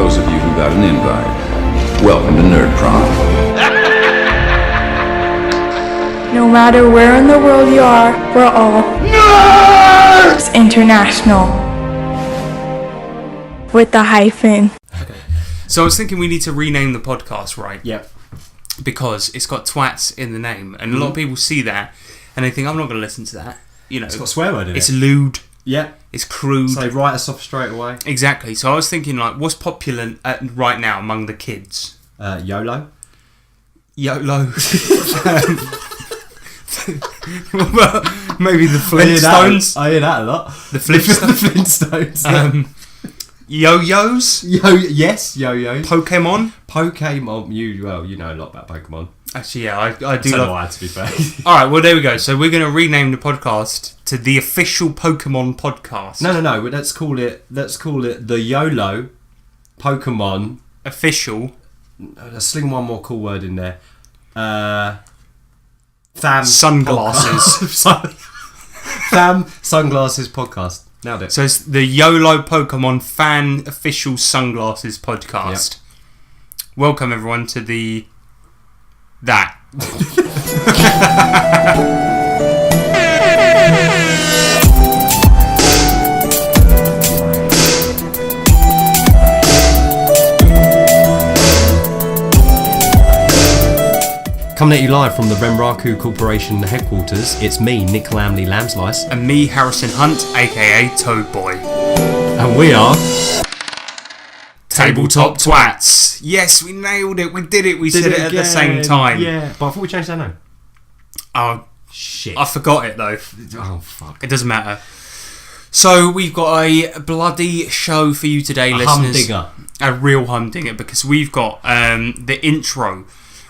those of you who got an invite, welcome to Nerd Prom. No matter where in the world you are, we're all Nerds International. With the hyphen. So I was thinking we need to rename the podcast, right? Yep. Because it's got twats in the name, and a lot of people see that and they think, I'm not going to listen to that. You know, It's got a swear word in it's it. lewd. Yeah. It's crude. So they write us off straight away. Exactly. So I was thinking, like, what's popular right now among the kids? YOLO. YOLO. Well, maybe the Flintstones. I hear that a lot. The Flintstones. Yo-yos. Yes, yo-yos. Pokemon. Pokemon. You know a lot about Pokemon. Actually, yeah, I do So love. do I, to be fair. All right, well there we go. So we're going to rename the podcast to the official Pokemon podcast. No. Let's call it the YOLO Pokemon Official. Let's sling one more cool word in there. Fam Sunglasses. Fam Sunglasses Podcast. Nailed it. So it's the YOLO Pokemon Fan Official Sunglasses Podcast. Yep. Welcome everyone to that. Coming at you live from the Renraku Corporation headquarters, it's me, Nick Lamley Lambslice. And me, Harrison Hunt, aka Toad Boy. And we are... Tabletop Twats. Yes, we nailed it. We did it. We said it at the same time. Yeah, but I thought we changed our name. Oh, Shit. I forgot it though. Oh, fuck. It doesn't matter. So we've got a bloody show for you today, listeners. Humdinger. A real humdinger, because we've got the intro.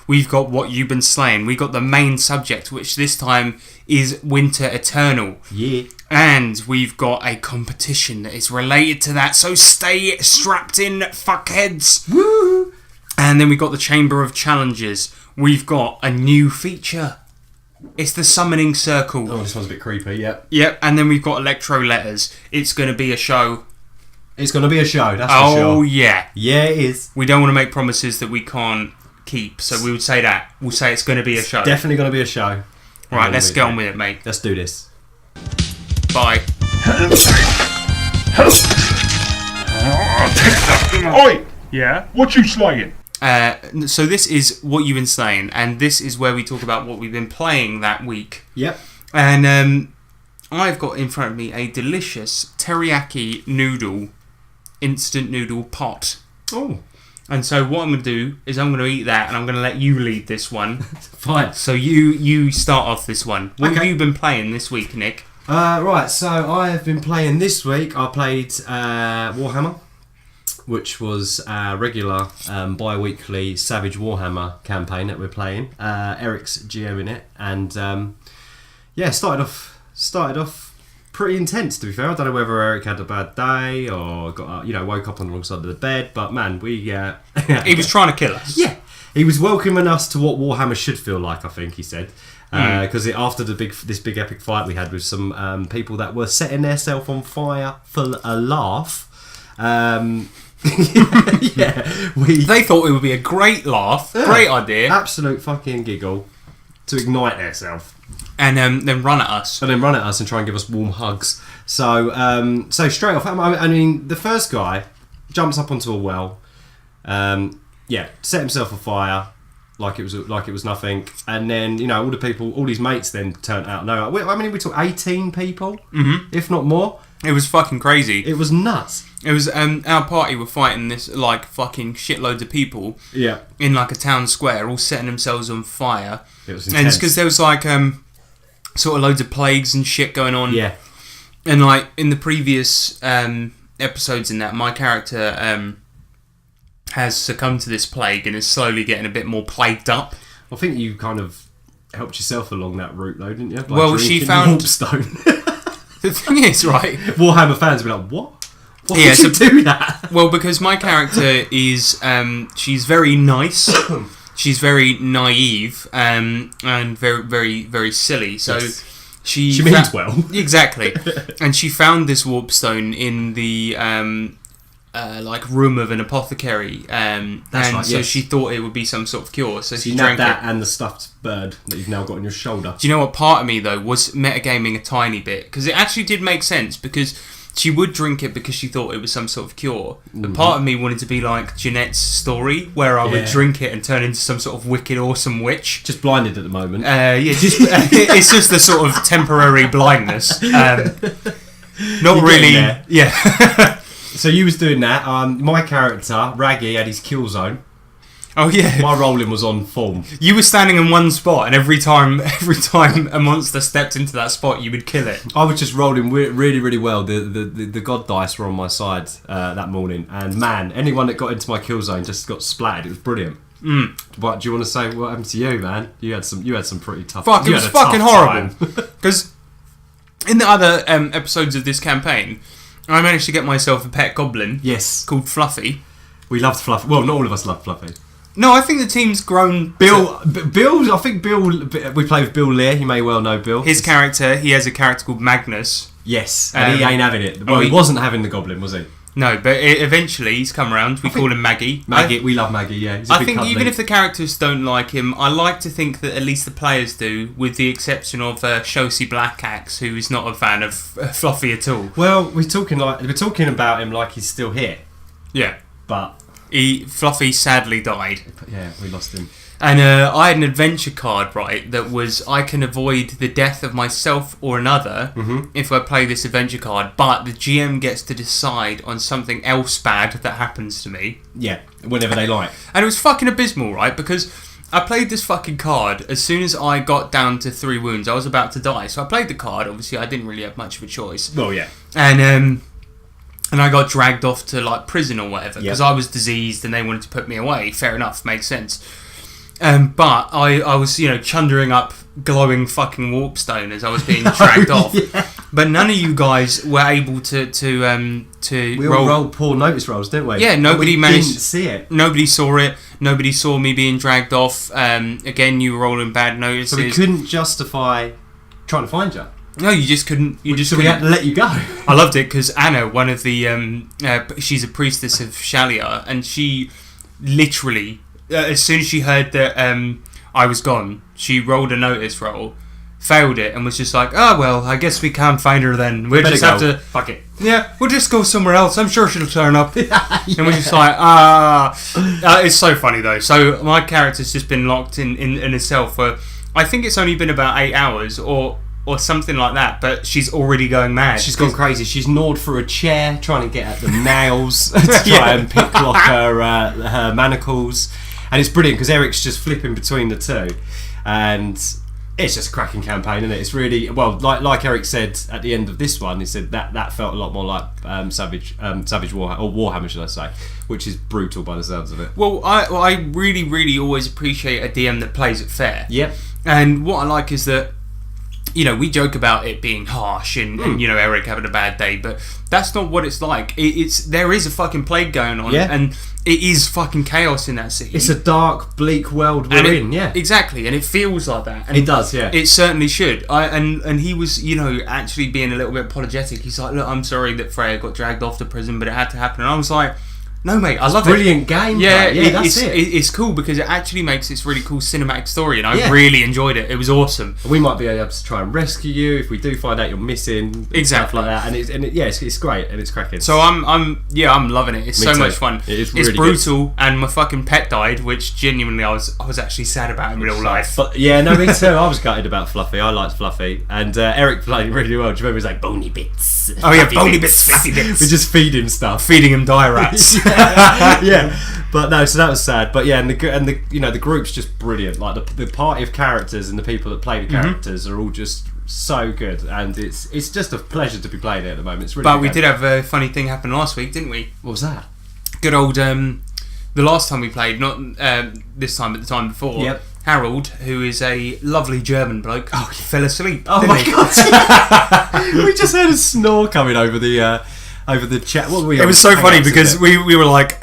We've got what you've been slaying. We've got the main subject, which this time is Winter Eternal. Yeah. And we've got a competition that is related to that. So stay strapped in, fuckheads. Woo! And then we've got the Chamber of Challenges. We've got a new feature. It's the Summoning Circle. Oh, this one's a bit creepy, yep. Yep, and then we've got Electro Letters. It's going to be a show. It's going to be a show, that's for sure. Oh, yeah. Yeah, it is. We don't want to make promises that we can't keep, so we would say that. We'll say it's going to be a show. Definitely going to be a show. Right, let's get on with it, mate. Let's do this. Bye. Oi! Yeah? What you slaying? So this is what you've been saying, and this is where we talk about what we've been playing that week. Yep. And I've got in front of me a delicious teriyaki noodle, instant noodle pot. Oh. And so what I'm going to do is I'm going to eat that, and I'm going to let you lead this one. Fine. So you start off this one. What have Okay. you been playing this week, Nick? Right, so I have been playing this week. I played Warhammer, which was a regular bi-weekly Savage Warhammer campaign that we're playing. Eric's GM in it, and started off pretty intense, to be fair. I don't know whether Eric had a bad day or got woke up on the wrong side of the bed, but man, we He was trying to kill us. yeah, he was welcoming us to what Warhammer should feel like, I think he said. Because after this big epic fight we had with some people that were setting themselves on fire for a laugh, They thought it would be a great laugh, great idea, absolute fucking giggle to ignite themselves and then run at us. and then run at us and try and give us warm hugs. So straight off, I mean, the first guy jumps up onto a well, set himself on fire. Like it was nothing, and then all his mates then turned out. No, I mean we took 18 people, if not more. It was fucking crazy. It was nuts. It was our party were fighting this like fucking shitloads of people. Yeah, in like a town square, all setting themselves on fire. it was And intense. it's because there was like sort of loads of plagues and shit going on. Yeah, And like in the previous episodes in that, my character has succumbed to this plague and is slowly getting a bit more plagued up. I think you kind of helped yourself along that route, though, didn't you? By Well, she drinking found- Warpstone. The thing is, right? Warhammer fans will be like, "What? Why Yeah, would you do that?" Well, because my character is she's very nice. She's very naive and very, very, very silly. So Yes. she means well. Exactly. And she found this warpstone in the like room of an apothecary, and right, so yes. she thought it would be some sort of cure. So she You drank nabbed that it. and the stuffed bird that you've now got on your shoulder. Do you know what? Part of me though was metagaming a tiny bit because it actually did make sense because she would drink it because she thought it was some sort of cure. But part of me wanted to be like Jeanette's story, where I would drink it and turn into some sort of wicked, awesome witch. Just blinded at the moment. It's just the sort of temporary blindness. Not You're really. getting there. Yeah. So you was doing that. My character, Raggy, had his kill zone. Oh yeah. My rolling was on form. You were standing in one spot, and every time a monster stepped into that spot, you would kill it. I was just rolling really, really well. The god dice were on my side that morning, and man, anyone that got into my kill zone just got splattered. It was brilliant. But do you want to say what happened to you, man? You had some pretty tough. Fuck, you it was had a tough fucking horrible. time. Because in the other episodes of this campaign, I managed to get myself a pet goblin. Yes, Called Fluffy. we loved Fluffy. Well, not all of us loved Fluffy. No, I think the team's grown. Bill, I think Bill. We play with Bill Lear. You may well know Bill. His character, he has a character called Magnus. Yes, and he ain't having it. Well, oh, he wasn't having the goblin, was he? No, but eventually he's come around. We call him Maggie. Maggie, we love Maggie. Yeah, he's a I big think cuddly. even if the characters don't like him, I like to think that at least the players do, with the exception of Shosi Blackaxe, who is not a fan of Fluffy at all. Well, we're talking about him like he's still here, Yeah. but Fluffy sadly died. yeah, we lost him. And I had an adventure card, right, that was I can avoid the death of myself or another if I play this adventure card, but the GM gets to decide on something else bad that happens to me. Yeah, whenever they like. And it was fucking abysmal, right, because I played this fucking card as soon as I got down to 3 wounds. I was about to die, so I played the card. Obviously, I didn't really have much of a choice. Well, yeah. And I got dragged off to like prison or whatever because Yep. I was diseased and they wanted to put me away. Fair enough, makes sense. But I was, chundering up glowing fucking warpstone as I was being dragged off. Yeah. But none of you guys were able to We all rolled poor notice rolls, didn't we? Yeah, nobody we managed- didn't see it. Nobody saw it. Nobody saw me being dragged off. Again, you were rolling bad notices. So we couldn't justify trying to find you. No, you just couldn't. You just So we couldn't. had to let you go. I loved it because Anna, one of the, she's a priestess of Shalia, and she literally, as soon as she heard that I was gone, she rolled a notice roll, failed it, and was just like, "Oh well, I guess we can't find her then. We'll Better just go. have to, Fuck it. yeah, we'll just go somewhere else. I'm sure she'll turn up." And we're just like, it's so funny though. So my character's just been locked in a cell for, I think it's only been about 8 hours or something like that, but she's already going mad. She's gone crazy. She's gnawed through a chair, trying to get at the nails to try and pick lock her manacles. And it's brilliant because Eric's just flipping between the two, and it's just a cracking campaign, isn't it? It's really well, like Eric said at the end of this one. He said that felt a lot more like Savage Warhammer, or Warhammer, should I say, which is brutal by the sounds of it. Well, I really, really always appreciate a DM that plays it fair. Yep. And what I like is that, we joke about it being harsh and Eric having a bad day, but that's not what it's like. There is a fucking plague going on, and it is fucking chaos in that city. It's a dark, bleak world we're in. Yeah, exactly, and it feels like that. And it does. Yeah, it certainly should. And he was, actually being a little bit apologetic. He's like, "Look, I'm sorry that Freya got dragged off to prison, but it had to happen." And I was like, "No, mate, I love brilliant game. Yeah, that's it. It's cool because it actually makes this really cool cinematic story, and I Yeah. really enjoyed it. It was awesome. We might be able to try and rescue you if we do find out you're missing. And Exactly. stuff like that. It's great and it's cracking. So I'm loving it. It's Me so too. much fun. It is It's really brutal, and my fucking pet died, which genuinely I was actually sad about in real life. But yeah, no, me too. I was gutted about Fluffy. I liked Fluffy, and Eric played really well. Do you remember? He was like bony bits. Oh yeah, Fluffy bony bits, fluffy bits. We just feed him stuff. Feeding him dire rats. Yeah, but no, so that was sad. But yeah, and the group's just brilliant. Like the party of characters and the people that play the characters are all just so good, and it's just a pleasure to be playing it at the moment. It's really. But good we game. did have a funny thing happen last week, didn't we? What was that? Good old the last time we played, not this time, but the time before. Yep. Harold, who is a lovely German bloke, fell asleep. Oh didn't my he? god! We just heard a snore coming over the chat. What were we? It was so funny Hangouts, because isn't it? we were like,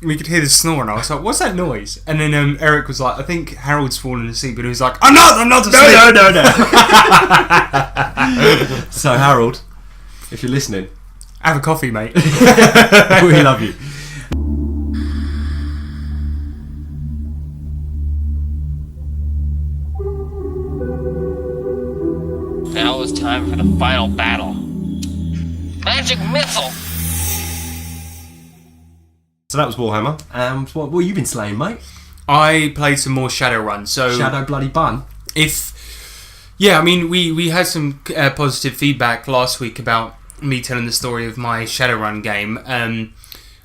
we could hear the snore, and I was like, "What's that noise?" And then Eric was like, "I think Harold's fallen asleep," and he was like, I'm not asleep." No. So Harold, if you're listening, Have a coffee, mate. We love you. Now it's time for the final battle. Magic missile! So that was Warhammer. What have you been slaying, mate? I played some more Shadowrun. So Shadow bloody bun. I mean, we had some positive feedback last week about me telling the story of my Shadowrun game.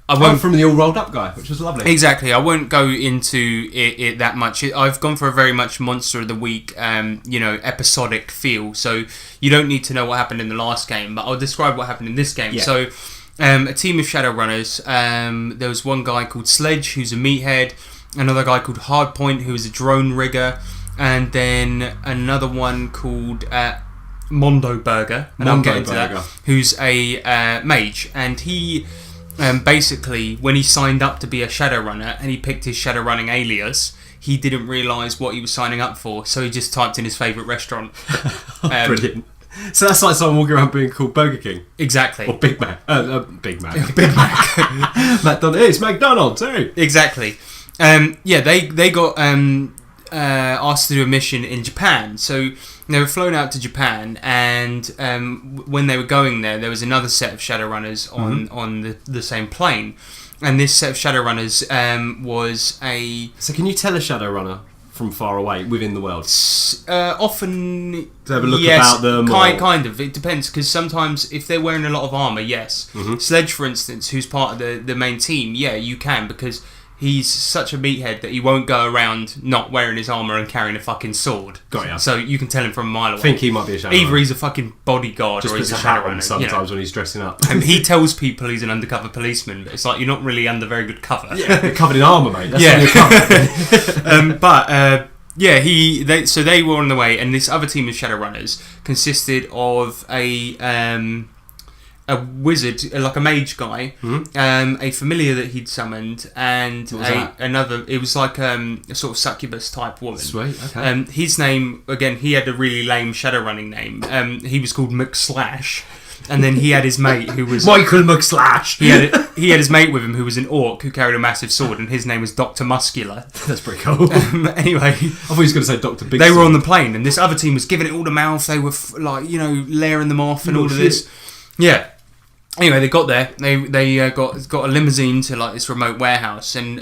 I won't from the all rolled up guy, which was lovely. Exactly. I won't go into it that much. I've gone for a very much Monster of the Week, episodic feel. So you don't need to know what happened in the last game, but I'll describe what happened in this game. Yeah. So a team of Shadowrunners. There was one guy called Sledge, who's a meathead. Another guy called Hardpoint, who is a drone rigger. And then another one called Mondo Burger. And I'll get into that. Who's a mage. And he... basically, when he signed up to be a Shadowrunner and he picked his Shadowrunning alias, he didn't realise what he was signing up for, so he just typed in his favourite restaurant. Brilliant. So that's like someone walking around being called Burger King. Exactly. Or Big Mac. Big Mac. Big Mac. McDonald's. It's McDonald's, too. Exactly. They got asked to do a mission in Japan, so they were flown out to Japan, and when they were going there was another set of Shadowrunners on the same plane, and this set of Shadowrunners was a... So can you tell a Shadowrunner from far away within the world? Often... To have a look yes, about them? Kind of. It depends, because sometimes if they're wearing a lot of armour, yes. Sledge, for instance, who's part of the main team, yeah, you can, because... He's such a meathead that he won't go around not wearing his armour and carrying a fucking sword. Got ya. So you can tell him from a mile away. I think he might be a Shadowrunner. Either he's a fucking bodyguard Just or he's puts a a hat on Shadowrunner. sometimes when he's dressing up. And he tells people he's an undercover policeman, but it's like you're not really under very good cover. Yeah, they're covered in armour, mate. That's Yeah. what you're covered in. They were on the way, and this other team of Shadowrunners consisted of a wizard, like a mage guy, a familiar that he'd summoned, and another. It was like a sort of succubus type woman. Sweet, okay. His name, again, he had a really lame Shadowrunning name. He was called McSlash, and then he had his mate who was Michael McSlash. He had his mate with him who was an orc who carried a massive sword, and his name was Dr. Muscular. That's pretty cool. Anyway, I thought he was going to say Dr. Big. They were on the plane, and this other team was giving it all to mouth. They were layering them off and all of this. Yeah. Anyway, they got there. They got a limousine to like this remote warehouse, and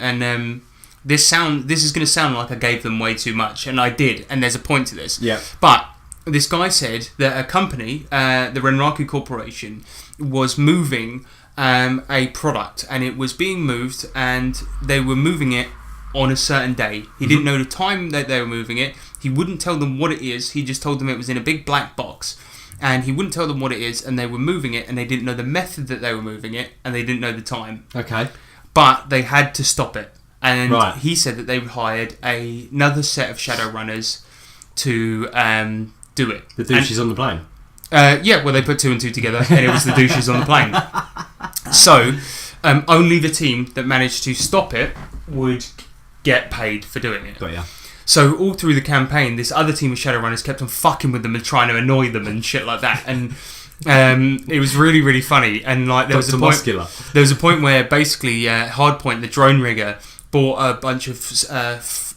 this is going to sound like I gave them way too much, and I did. And there's a point to this. Yeah. But this guy said that a company, the Renraku Corporation, was moving a product, and it was being moved, and they were moving it on a certain day. He didn't know the time that they were moving it. He wouldn't tell them what it is. He just told them it was in a big black box. And he wouldn't tell them what it is, and they were moving it, and they didn't know the method that they were moving it, and they didn't know the time. Okay. But they had to stop it. And Right. he said that they hired another set of Shadowrunners to do it. The douches on the plane. They put two and two together, and it was the douches on the plane. So, only the team that managed to stop it would get paid for doing it. Got ya. So all through the campaign, this other team of Shadowrunners kept on fucking with them and trying to annoy them and shit like that. And it was really, really funny. And like there was a point where basically Hardpoint, the drone rigger, bought a bunch of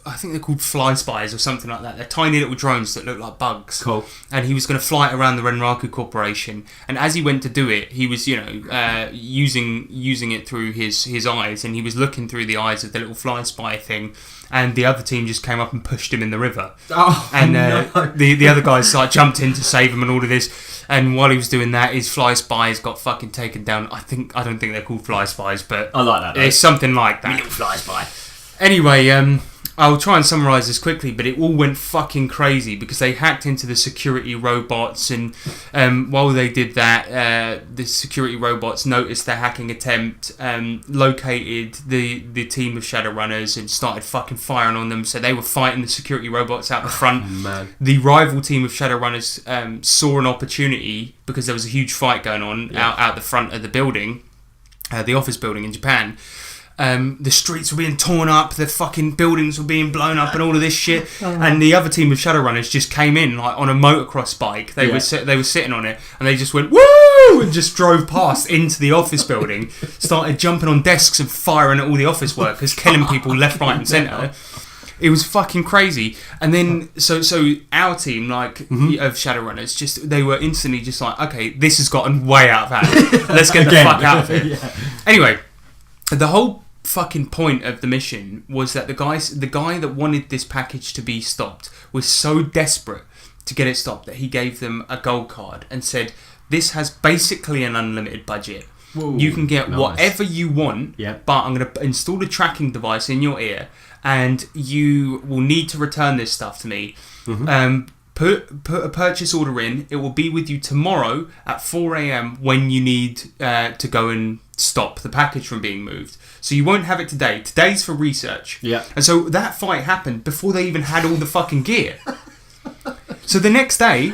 I think they're called fly spies or something like that. They're tiny little drones that look like bugs. Cool. And he was going to fly it around the Renraku Corporation. And as he went to do it, he was, using it through his eyes, and he was looking through the eyes of the little fly spy thing. And the other team just came up and pushed him in the river. Oh, and no. the other guys like jumped in to save him and all of this. And while he was doing that, his fly spies got fucking taken down. I don't think they're called fly spies, but I like that. It's something like that. Little fly spy. Anyway, I'll try and summarise this quickly, but it all went fucking crazy because they hacked into the security robots, and while they did that, the security robots noticed their hacking attempt, located the team of Shadowrunners and started fucking firing on them, so they were fighting the security robots out the front. Oh, man. The rival team of Shadowrunners saw an opportunity because there was a huge fight going on out the front of the building, the office building in Japan. The streets were being torn up, the fucking buildings were being blown up, and all of this shit. And the other team of Shadowrunners just came in like on a motocross bike. They were sitting on it, and they just went woo, woo, and just drove past into the office building, started jumping on desks and firing at all the office workers, killing people left, right, and centre. It was fucking crazy. And then, so our team, like, of Shadowrunners, they were instantly just like, okay, this has gotten way out of hand. Let's get the fuck out of here. Anyway, the whole fucking point of the mission was that the guy that wanted this package to be stopped was so desperate to get it stopped that he gave them a gold card and said, this has basically an unlimited budget. Whoa, you can get whatever you want, but I'm going to install a tracking device in your ear, and you will need to return this stuff to me. Put a purchase order in. It will be with you tomorrow at 4 a.m. when you need to go and stop the package from being moved. So you won't have it today. Today's for research. Yeah. And so that fight happened before they even had all the fucking gear. So the next day,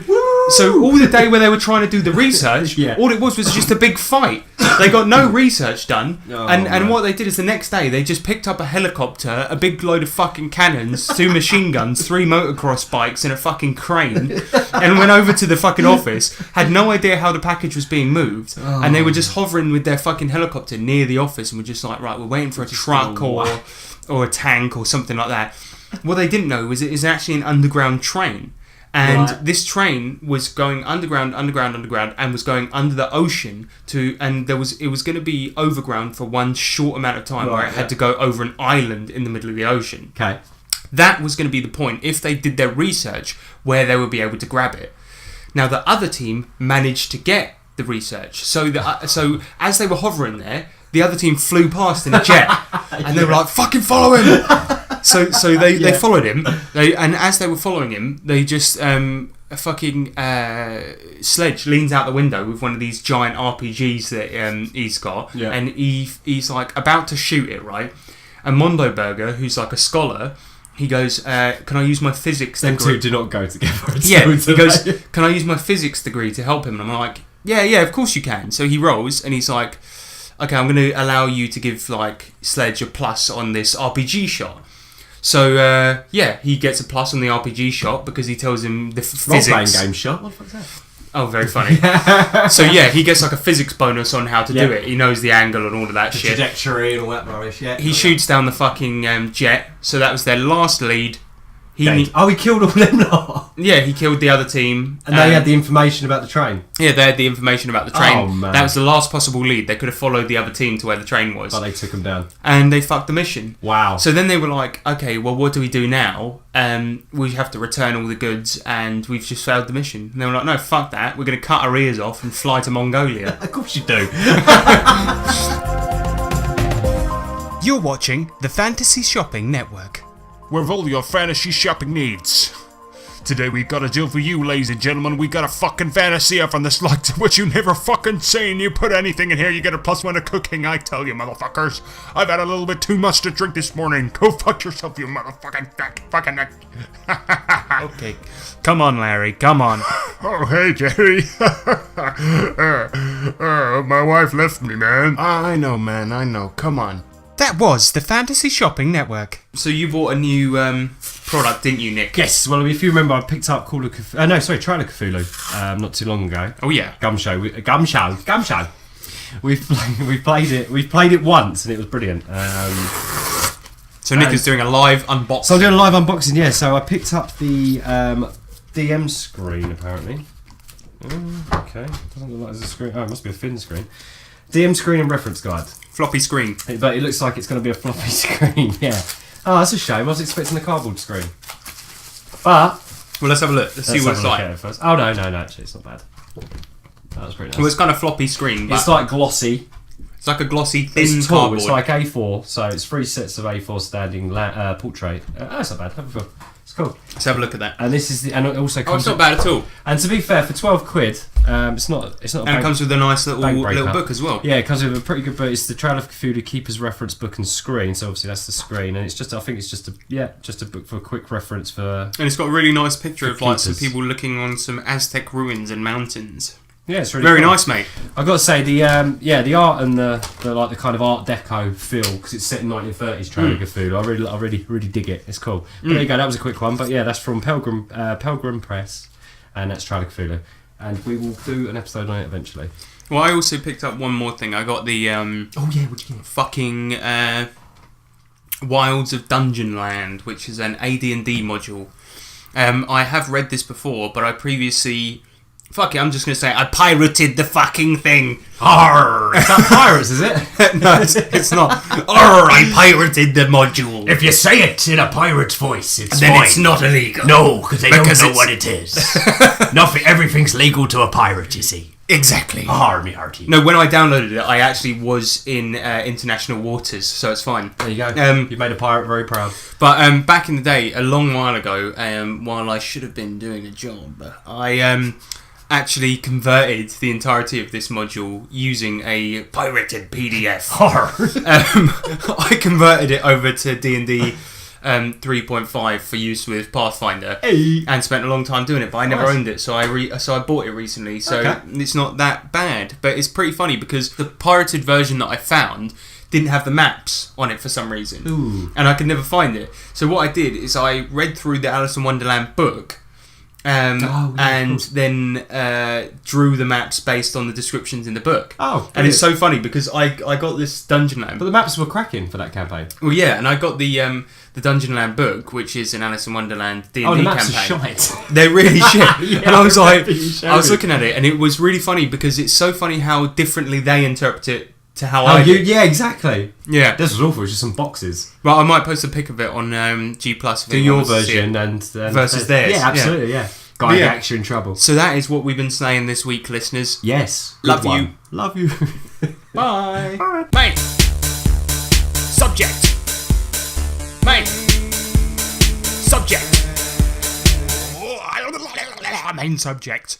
so all the day where they were trying to do the research, all it was just a big fight. They got no research done, and what they did is the next day they just picked up a helicopter, a big load of fucking cannons, 2 machine guns, 3 motocross bikes, and a fucking crane, and went over to the fucking office. Had no idea how the package was being moved, and they were just hovering with their fucking helicopter near the office, and were just like, right, we're waiting for a truck or a tank or something like that. What they didn't know was it is actually an underground train. And this train was going underground, and was going under the ocean it was going to be overground for one short amount of time, where it had to go over an island in the middle of the ocean. Okay, that was going to be the point if they did their research, where they would be able to grab it. Now the other team managed to get the research, so as they were hovering there, the other team flew past in a jet, and they were like, "Fucking follow him!" So they followed him, and as they were following him, they just a fucking Sledge leans out the window with one of these giant RPGs that he's got, and he's like about to shoot it, right? And Mondo Burger, who's like a scholar, he goes, "Can I use my physics degree?" Them two do not go together. He goes, "Can I use my physics degree to help him?" And I'm like, "Yeah, of course you can." So he rolls, and he's like, "Okay, I'm going to allow you to give like Sledge a plus on this RPG shot." So, he gets a plus on the RPG shot because he tells him the physics. Role-playing game shot? What the fuck is that? Oh, very funny. So, he gets like a physics bonus on how to do it. He knows the angle and all of that shit. Trajectory and all that rubbish, He shoots down the fucking jet, so that was their last lead. He killed all them lot? Yeah, he killed the other team. And they had the information about the train? Yeah, they had the information about the train. Oh, man. That was the last possible lead. They could have followed the other team to where the train was. But they took them down. And they fucked the mission. Wow. So then they were like, okay, well, what do we do now? We have to return all the goods, and we've just failed the mission. And they were like, no, fuck that. We're going to cut our ears off and fly to Mongolia. Of course you do. You're watching the Fantasy Shopping Network. With all your fantasy shopping needs. Today we've got a deal for you, ladies and gentlemen. We got a fucking fantasy from the likes of which you never fucking seen. You put anything in here, you get a +1 to cooking. I tell you, motherfuckers. I've had a little bit too much to drink this morning. Go fuck yourself, you motherfucking fucking neck. Okay. Come on, Larry. Come on. Oh, hey, Jerry. My wife left me, man. I know, man. I know. Come on. That was the Fantasy Shopping Network. So you bought a new product, didn't you, Nick? Yes. Well, if you remember, I picked up Trail of Cthulhu not too long ago. Oh yeah. Gumshoe. We've played it once, and it was brilliant. So Nick is doing a live unboxing. So I'm doing a live unboxing, yeah. So I picked up the DM screen, apparently. Okay. Doesn't look like there's a screen. Oh, it must be a thin screen. DM screen and reference guide. Floppy screen. But it looks like it's going to be a floppy screen, yeah. Oh, that's a shame. I was expecting a cardboard screen. But... Well, let's have a look. Let's see what it's like. First. Oh, no, actually, it's not bad. That was pretty nice. Well, it's kind of floppy screen. But it's like glossy. It's like a glossy, thin it's tall. Cardboard. It's like A4, so it's 3 sets of A4 standing portrait. That's not bad. Have a feel. It's cool. Let's have a look at that. And this is and it also comes. It's not bad at all. And to be fair, for £12, it's not. And it comes with a nice little book as well. Yeah, it comes with a pretty good book. It's the Trail of Cthulhu Keeper's Reference Book and Screen. So obviously that's the screen, and it's just. I think it's just a book for a quick reference for. And it's got a really nice picture of like some people looking on some Aztec ruins and mountains. Yeah, it's really very cool. nice, mate. I've got to say the art and the kind of Art Deco feel, because it's set in 1930s Trail of Cthulhu. I really dig it. It's cool. But there you go. That was a quick one, but yeah, that's from Pelgrim Press, and that's Trail of Cthulhu. And we will do an episode on it eventually. Well, I also picked up one more thing. I got the Oh yeah, what you get? fucking Wilds of Dungeonland, which is an AD&D module. I have read this before, but I previously... Fuck it, I'm just going to say I pirated the fucking thing. Arr! It's not pirates, is it? No, it's not. Arr, I pirated the module. If you say it in a pirate's voice, it's Then fine. it's not illegal. No, because they Because don't know it's- what it is. Nothing, everything's legal to a pirate, you see. Exactly. Arr, me hearty. No, when I downloaded it, I actually was in international waters, so it's fine. There you go. Um, You made a pirate very proud. But back in the day, a long while ago, while I should have been doing a job, I actually converted the entirety of this module using a pirated PDF. Arr. I converted it over to D&D 3.5 for use with Pathfinder, and spent a long time doing it, but I never Nice. owned it, so I bought it recently, so Okay. it's not that bad. But it's pretty funny because the pirated version that I found didn't have the maps on it for some reason, and I could never find it. So what I did is I read through the Alice in Wonderland book, and then drew the maps based on the descriptions in the book. Oh, and it's so funny because I got this Dungeonland. But the maps were cracking for that campaign. Well, yeah, and I got the Dungeonland book, which is an Alice in Wonderland D&D Oh, the maps campaign. are shite. They're really shit. And I was like, you showed I was me. looking at it, and it was really funny because it's so funny how differently they interpret it to how Oh, I do. yeah, exactly. Yeah, This was awful. It was just some boxes. but I might post a pic of it on G Plus. Do your version and Versus theirs, Yeah, absolutely. Yeah. Guy Yeah. gets you in trouble. So that is what we've been saying this week, listeners. Yes. Love Good you. one. Love you. Bye. Main subject. Main subject. Main subject.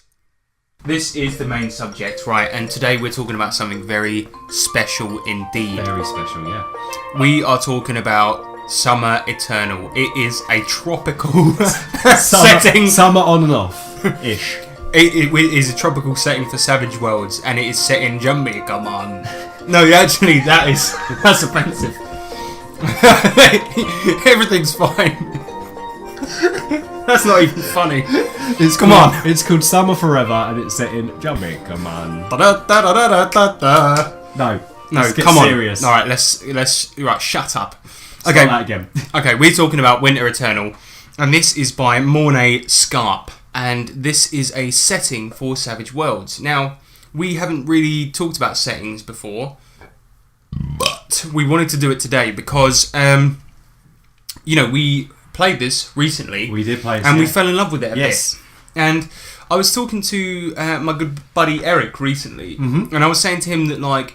This is the main subject, right? And today we're talking about something very special indeed. Very special, yeah. We are talking about Summer Eternal. It is a tropical Summer, setting. Summer on and off. Ish. It is a tropical setting for Savage Worlds, and it is set in Jamaica, man. No, actually, that's offensive. Everything's fine. That's not even funny. Come on. It's called Summer Forever and it's set in Jamaica, man. Da-da-da-da-da-da. No. No, let's get come on. serious. All right, let's. Right, shut up. Start Okay, that again. okay. We're talking about Winter Eternal, and this is by Mornay Scarp, and this is a setting for Savage Worlds. Now, we haven't really talked about settings before, but we wanted to do it today because, we played this recently. We did play this, and we yeah. fell in love with it a Yes. bit. And I was talking to my good buddy Eric recently, and I was saying to him that, like,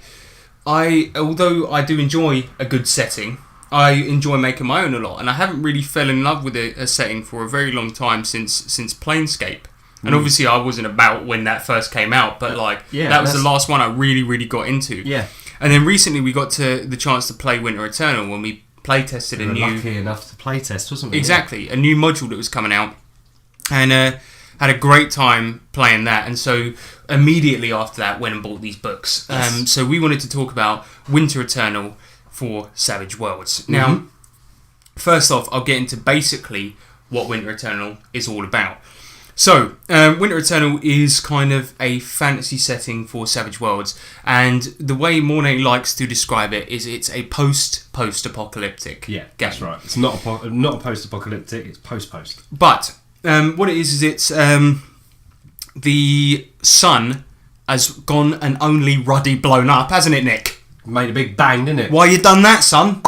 although I do enjoy a good setting, I enjoy making my own a lot, and I haven't really fell in love with a setting for a very long time since Planescape. And obviously I wasn't about when that first came out, but that was the last one I really, really got into. Yeah. And then recently we got to the chance to play Winter Eternal when we play tested We a were new... lucky enough to play test, wasn't we? Exactly, a new module that was coming out, and had a great time playing that. And so immediately after that, went and bought these books. Yes. So we wanted to talk about Winter Eternal for Savage Worlds. Now, first off, I'll get into basically what Winter Eternal is all about. So, Winter Eternal is kind of a fantasy setting for Savage Worlds, and the way Mornay likes to describe it is it's a post-apocalyptic Yeah, game. that's right. It's not not post-apocalyptic, it's post-post. But what it is it's the sun has gone and only ruddy blown up, hasn't it, Nick? Made a big bang, didn't it? Why you done that, son?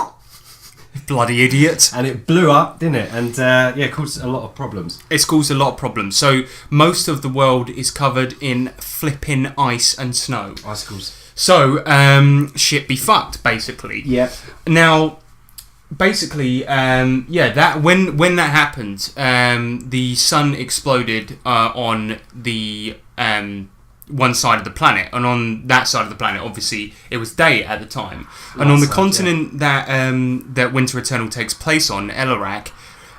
Bloody idiot. And it blew up, didn't it? And caused a lot of problems. It's caused a lot of problems. So most of the world is covered in flipping ice and snow. Icicles. So shit be fucked, basically. Yep. Now, basically, that when that happened, the sun exploded on the one side of the planet, and on that side of the planet, obviously, it was day at the time. And on the side, continent that Winter Eternal takes place on, Elarak,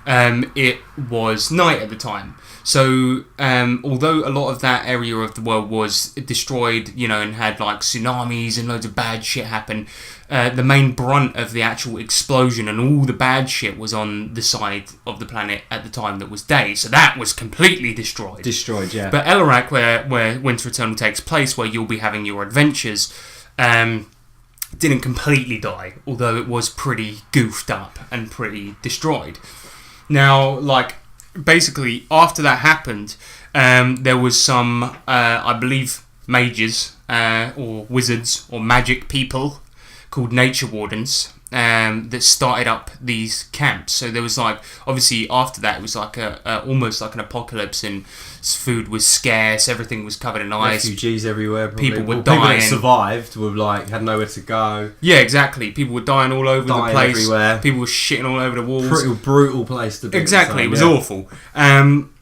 it was night at the time. So, although a lot of that area of the world was destroyed, and had like tsunamis and loads of bad shit happen, the main brunt of the actual explosion and all the bad shit was on the side of the planet at the time that was day. So that was completely destroyed. Destroyed, yeah. But Ellerak, where Winter Eternal takes place, where you'll be having your adventures, didn't completely die, although it was pretty goofed up and pretty destroyed. Now, basically, after that happened, there was some, I believe, mages, or wizards, or magic people, called Nature Wardens, that started up these camps. So there was obviously after that it was almost like an apocalypse, and food was scarce, everything was covered in ice, refugees everywhere, probably. People were People dying. that survived were had nowhere to go. Yeah, exactly. People were dying all over the place. Everywhere. People were shitting all over the walls. Pretty brutal place to be. Exactly, it was yeah. awful.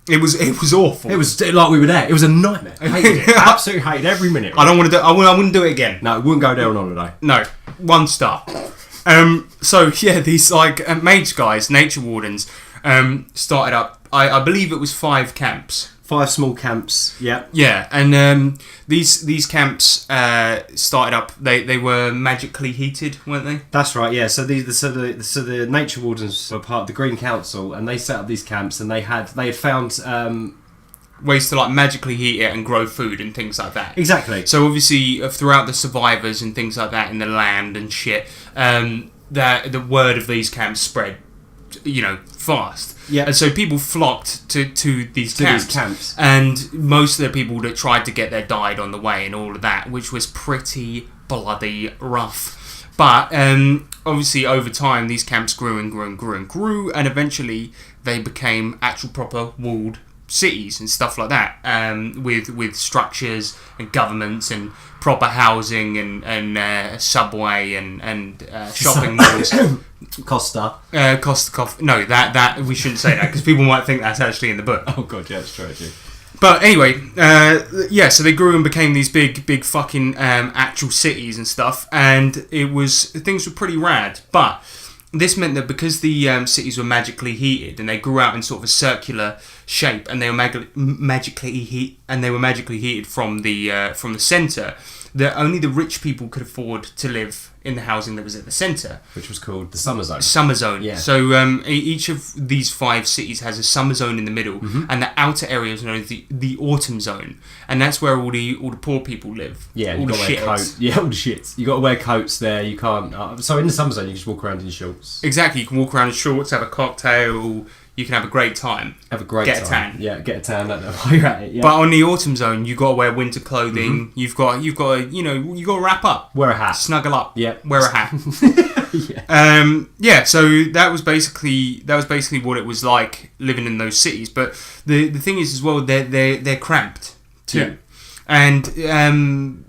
It was awful. It was like we were there. It was a nightmare. Hated it. Absolutely hated every minute. I don't want to do. I wouldn't do it again. No, wouldn't go there on holiday. No, 1 star. So yeah, these mage guys, Nature Wardens, started up. I believe it was 5 camps. 5 small camps. Yeah. Yeah, and these camps started up. They were magically heated, weren't they? That's right. Yeah. So the Nature Wardens were part of the Green Council, and they set up these camps, and they had found ways to magically heat it and grow food and things like that. Exactly. So obviously throughout the survivors and things like that in the land and shit, the word of these camps spread, fast. Yeah. And so people flocked to these camps. And most of the people that tried to get there died on the way and all of that, which was pretty bloody rough. But obviously over time these camps grew and grew and grew and grew, and eventually they became actual proper walled cities and stuff like that, with structures and governments and proper housing and subway and shopping malls. Costa. No, that we shouldn't say that because people might think that's actually in the book. Oh god, yeah, it's true. But anyway, so they grew and became these big fucking actual cities and stuff, and things were pretty rad. But this meant that because the cities were magically heated and they grew out in sort of a circular shape, and they were magically heated from the center, that only the rich people could afford to live in the housing that was at the center, which was called the Summer Zone. Summer Zone. Yeah. So each of these 5 cities has a summer zone in the middle, and the outer area is known as the autumn zone, and that's where all the poor people live. Yeah, all you the got to wear coats. Yeah, all the shits. You got to wear coats there. You can't. So in the Summer Zone, you can just walk around in shorts. Exactly. You can walk around in shorts, have a cocktail. You can have a great time. Have a great get time. A tan. Yeah, get a tan. Don't know why you're at it. Yeah. But on the autumn zone, you've got to wear winter clothing. You've got to, you got to wrap up. Wear a hat. Snuggle up. Yeah. Wear a hat. Yeah. So that was basically what it was like living in those cities. But the thing is as well, they're cramped too. Yeah. And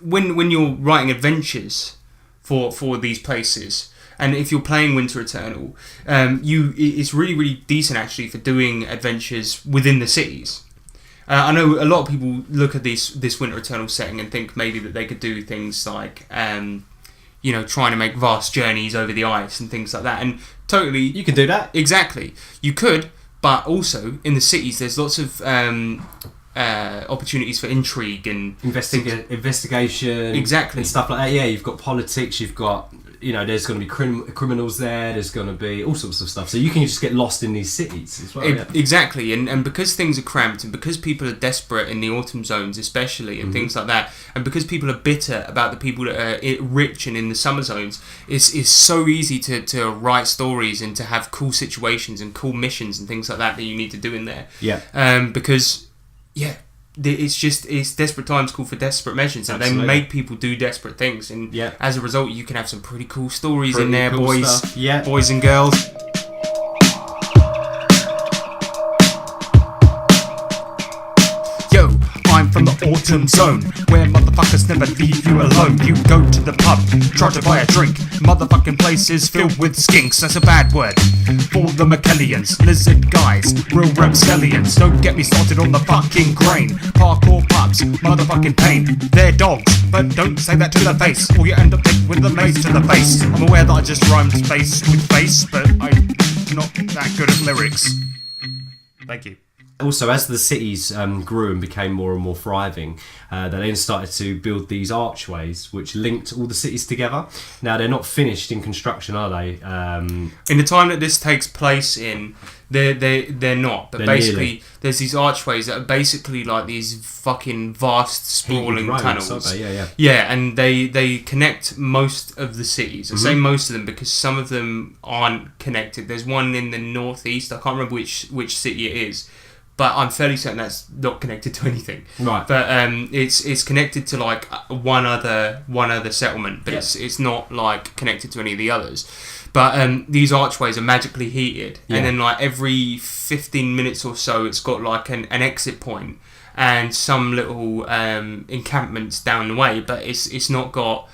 when you're writing adventures for these places, and if you're playing Winter Eternal, it's really, really decent actually for doing adventures within the cities. I know a lot of people look at this Winter Eternal setting and think maybe that they could do things like, trying to make vast journeys over the ice and things like that. And totally, you can do that. Exactly, you could. But also in the cities, there's lots of opportunities for intrigue and investigation, exactly, and stuff like that. Yeah, you've got politics. You've got there's going to be criminals there. There's going to be all sorts of stuff. So you can just get lost in these cities as well. Exactly, and because things are cramped, and because people are desperate in the autumn zones, especially, and things like that, and because people are bitter about the people that are rich and in the summer zones, it's so easy to write stories and to have cool situations and cool missions and things like that you need to do in there. Yeah. Because it's desperate times call for desperate measures, and Absolutely. they make people do desperate things, and as a result you can have some pretty cool stories in there, cool boys stuff. Yeah. Boys and girls. Yo, I'm from the autumn zone, where motherfuckers never leave you alone. You go to the pub, try to buy a drink, motherfucking place is filled with skinks. That's a bad word for the McKellians, lizard guys, real reptilians. Don't get me started on the fucking grain. Parkour pups, motherfucking pain. They're dogs, but don't say that to the face, or you end up with the mace to the face. I'm aware that I just rhymed face with face, but I not that good at lyrics. Thank you. Also, as the cities grew and became more and more thriving, they then started to build these archways which linked all the cities together. Now, they're not finished in construction, are they? In the time that this takes place in, they're not. But They're basically, nearly. there's these archways that are basically like these fucking vast, sprawling roads, tunnels. aren't they? Yeah. Yeah, and they connect most of the cities. I say most of them because some of them aren't connected. There's one in the northeast. I can't remember which city it is, but I'm fairly certain that's not connected to anything. Right. But it's connected to like one other settlement, but it's not like connected to any of the others. But these archways are magically heated, and then like every 15 minutes or so, it's got like an exit point and some little encampments down the way. But it's not got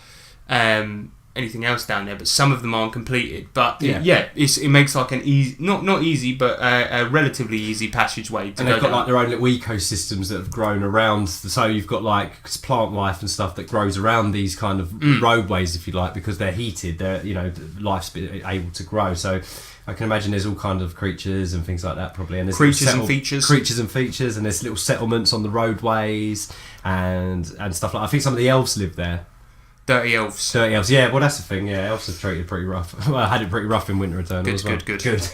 anything else down there. But some of them aren't completed. But it makes like an easy, not easy, but a relatively easy passageway to And go they've got down. like their own little ecosystems that have grown around. So you've got like plant life and stuff that grows around these kind of roadways, if you like, because they're heated. They're life's been able to grow. So I can imagine there's all kind of creatures and things like that probably. And there's Creatures and features, and there's little settlements on the roadways and stuff like. I think some of the elves live there. Dirty elves. Dirty elves, yeah. Well, that's the thing. Yeah, elves are treated pretty rough. Well, I had it pretty rough in Winter Eternal as well. Good.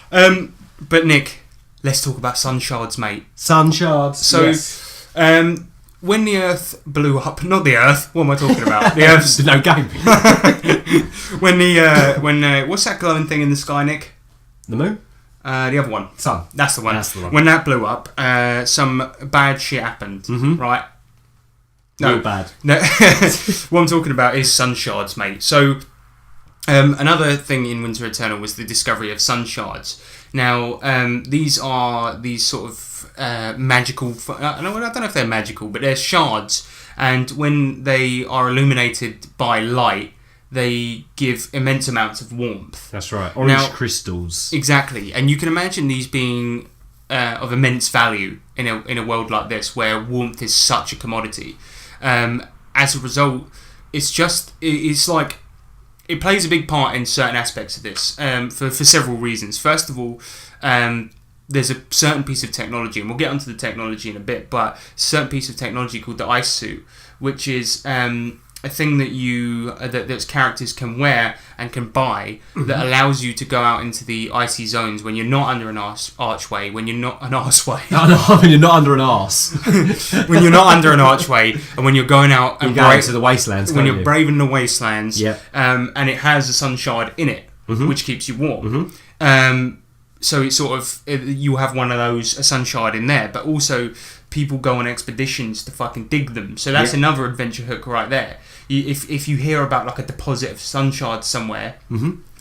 But Nick, let's talk about sun shards, mate. Sun shards. So, yes. when the Earth blew up, not the Earth. What am I talking about? The Earth's no game. when what's that glowing thing in the sky, Nick? The moon. The other one. Sun. That's the one. That's the one. When that blew up, some bad shit happened. Right. No, bad. No, what I'm talking about is sun shards, mate. So, another thing in Winter Eternal was the discovery of sun shards. Now, these are these sort of magical. I don't know if they're magical, but they're shards, and when they are illuminated by light, they give immense amounts of warmth. That's right. Orange Now- crystals. Exactly, and you can imagine these being of immense value in a world like this, where warmth is such a commodity. As a result, it's like it plays a big part in certain aspects of this for several reasons. First of all, there's a certain piece of technology, and we'll get onto the technology in a bit, but a certain piece of technology called the ice suit, which is a thing that that characters can wear and can buy that allows you to go out into the icy zones when you're not under an archway, when you're not an arseway. When you're not under an arse. When you're not under an archway, and when you're going out and You go into the wastelands. when can't you're braving the wastelands, Yeah. and it has a sun shard in it, which keeps you warm. So it's sort of you have one of those, a sun shard in there, but also people go on expeditions to fucking dig them. So that's another adventure hook right there. If you hear about like a deposit of sun shards somewhere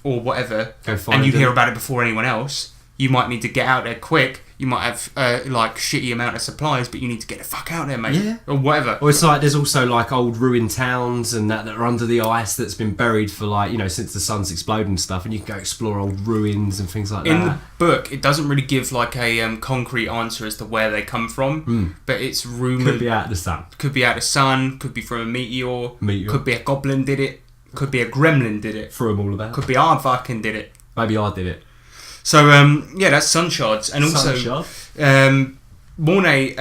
or whatever, Go find and you them. hear about it before anyone else, you might need to get out there quick. You might have like shitty amount of supplies, but you need to get the fuck out there, mate. Yeah. Or whatever. Or it's like there's also like old ruined towns and that are under the ice that's been buried for like, since the sun's exploded and stuff, and you can go explore old ruins and things like In that. the book, it doesn't really give like a concrete answer as to where they come from, but it's rumored. Could be out of the sun. Could be out of the sun. Could be from a meteor. Meteor. Could be a goblin did it. Could be a gremlin did it. Threw them all about. Could be I fucking did it. Maybe I did it. So that's sun shards, and also Mornay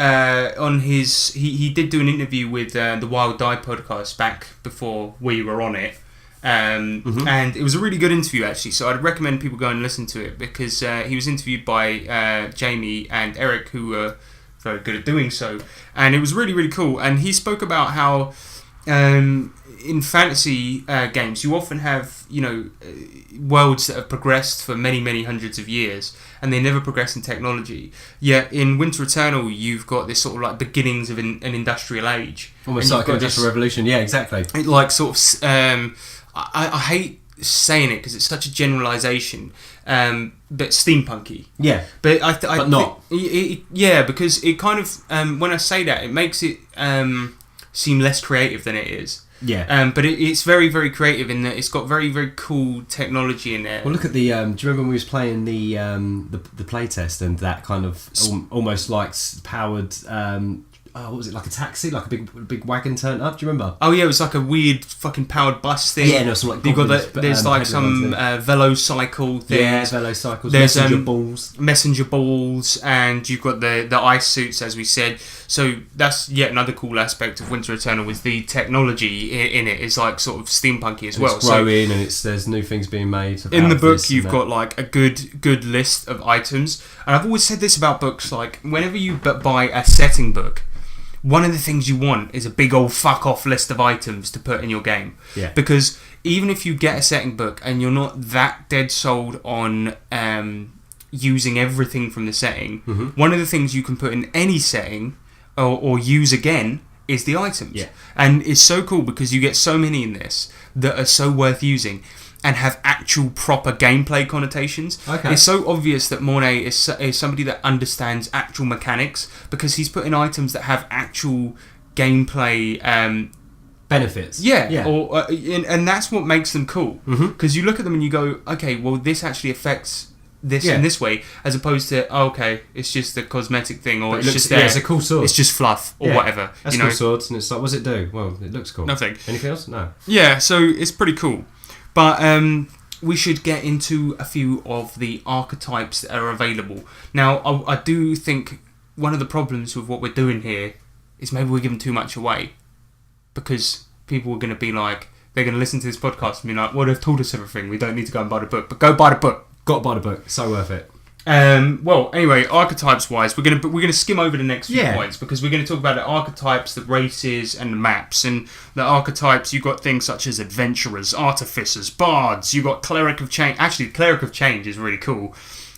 on his he did do an interview with the Wild Die podcast back before we were on it. And it was a really good interview actually, so I'd recommend people go and listen to it because he was interviewed by Jamie and Eric, who were very good at doing so, and it was really, really cool. And he spoke about how in fantasy games you often have worlds that have progressed for many, many hundreds of years and they never progress in technology, yet in Winter Eternal you've got this sort of like beginnings of an industrial age, Almost and like you've an got industrial revolution. Yeah, exactly. it like sort of I hate saying it because it's such a generalization, but steampunky. Yeah. But But not. Yeah, because it kind of when I say that, it makes it seem less creative than it is. Yeah. But it's very, very creative in that it's got very, very cool technology in there. Well, look at the. Do you remember when we was playing the playtest and that kind of almost like powered what was it, like a taxi, like a big wagon turned up? Do you remember? Oh yeah, it was like a weird fucking powered bus thing. Yeah, and there was some like you got goblins, there's like some velocycle things. Yeah, velocycles, There's messenger balls. balls, and you've got the ice suits, as we said. So that's yet another cool aspect of Winter Eternal, is the technology in it is like sort of steampunky as well. It's growing, and there's new things being made. In the book, you've got like a good list of items, and I've always said this about books: like whenever you buy a setting book, one of the things you want is a big old fuck off list of items to put in your game. Yeah. Because even if you get a setting book and you're not that dead sold on using everything from the setting, one of the things you can put in any setting or use again is the items. Yeah. And it's so cool because you get so many in this that are so worth using and have actual proper gameplay connotations. Okay. It's so obvious that Mornay is somebody that understands actual mechanics, because he's put in items that have actual gameplay benefits. Yeah. And that's what makes them cool. Because you look at them and you go, okay, well, this actually affects this in this way, as opposed to, oh, okay, it's just a cosmetic thing, or it's just there. Yeah, it's a cool sword. It's just fluff or whatever. That's cool swords, and it's like, what does it do? Well, it looks cool. Nothing. Anything else? No. Yeah, so it's pretty cool. But we should get into a few of the archetypes that are available. Now, I do think one of the problems with what we're doing here is maybe we're giving too much away, because people are going to be like, they're going to listen to this podcast and be like, well, they've told us everything, we don't need to go and buy the book. But go buy the book. Got to buy the book. So worth it. Well, anyway, archetypes wise, we're gonna skim over the next few Yeah. points, because we're gonna talk about the archetypes, the races, and the maps. And the archetypes, you've got things such as adventurers, artificers, bards. You've got cleric of change. Actually, cleric of change is really cool.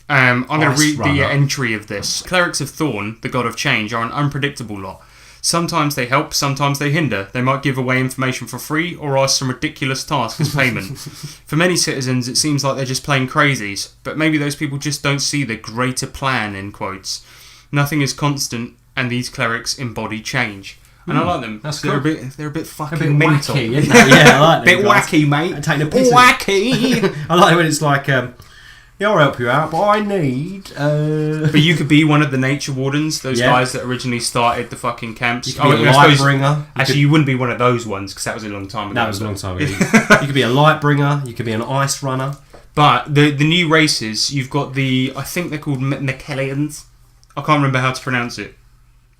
I'm going to read the entry of this. Clerics of Thorn, the god of change, are an unpredictable lot. Sometimes they help, sometimes they hinder. They might give away information for free or ask some ridiculous task as payment. For many citizens, it seems like they're just plain crazies, but maybe those people just don't see the greater plan, in quotes. Nothing is constant, and these clerics embody change. And I like them. That's they're cool. They're a bit fucking A bit mental. wacky, isn't it? Yeah, I like Bit them guys. wacky, mate. Taking a piss. Wacky. I like when it's like, yeah, I'll help you out, but I need. But you could be one of the nature wardens, those Yeah. guys that originally started the fucking camps. You could be a light bringer. Actually, you wouldn't be one of those ones, because that was a long time ago. That was a long time ago. You could be a light bringer. You could be an ice runner. But the new races, you've got I think they're called Mechelians. I can't remember how to pronounce it.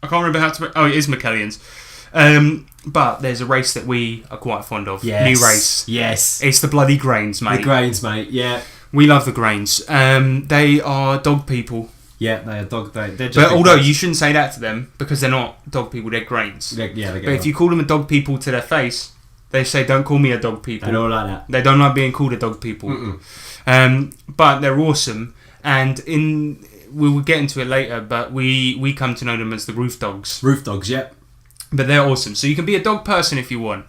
Oh, it is Mechelians. But there's a race that we are quite fond of. Yes. New race. Yes. It's the bloody Grains, mate. The grains, mate. Yeah. We love the Grains. They are dog people. Yeah, they are dog. They're just. But big although dogs. you shouldn't say that to them, because they're not dog people, they're Grains. They get But if you call them a dog people to their face, they say, don't call me a dog people. They don't like that. They don't like being called a dog people. But they're awesome. And we will get into it later, but we come to know them as the roof dogs. Roof dogs, yep. But they're awesome. So you can be a dog person if you want.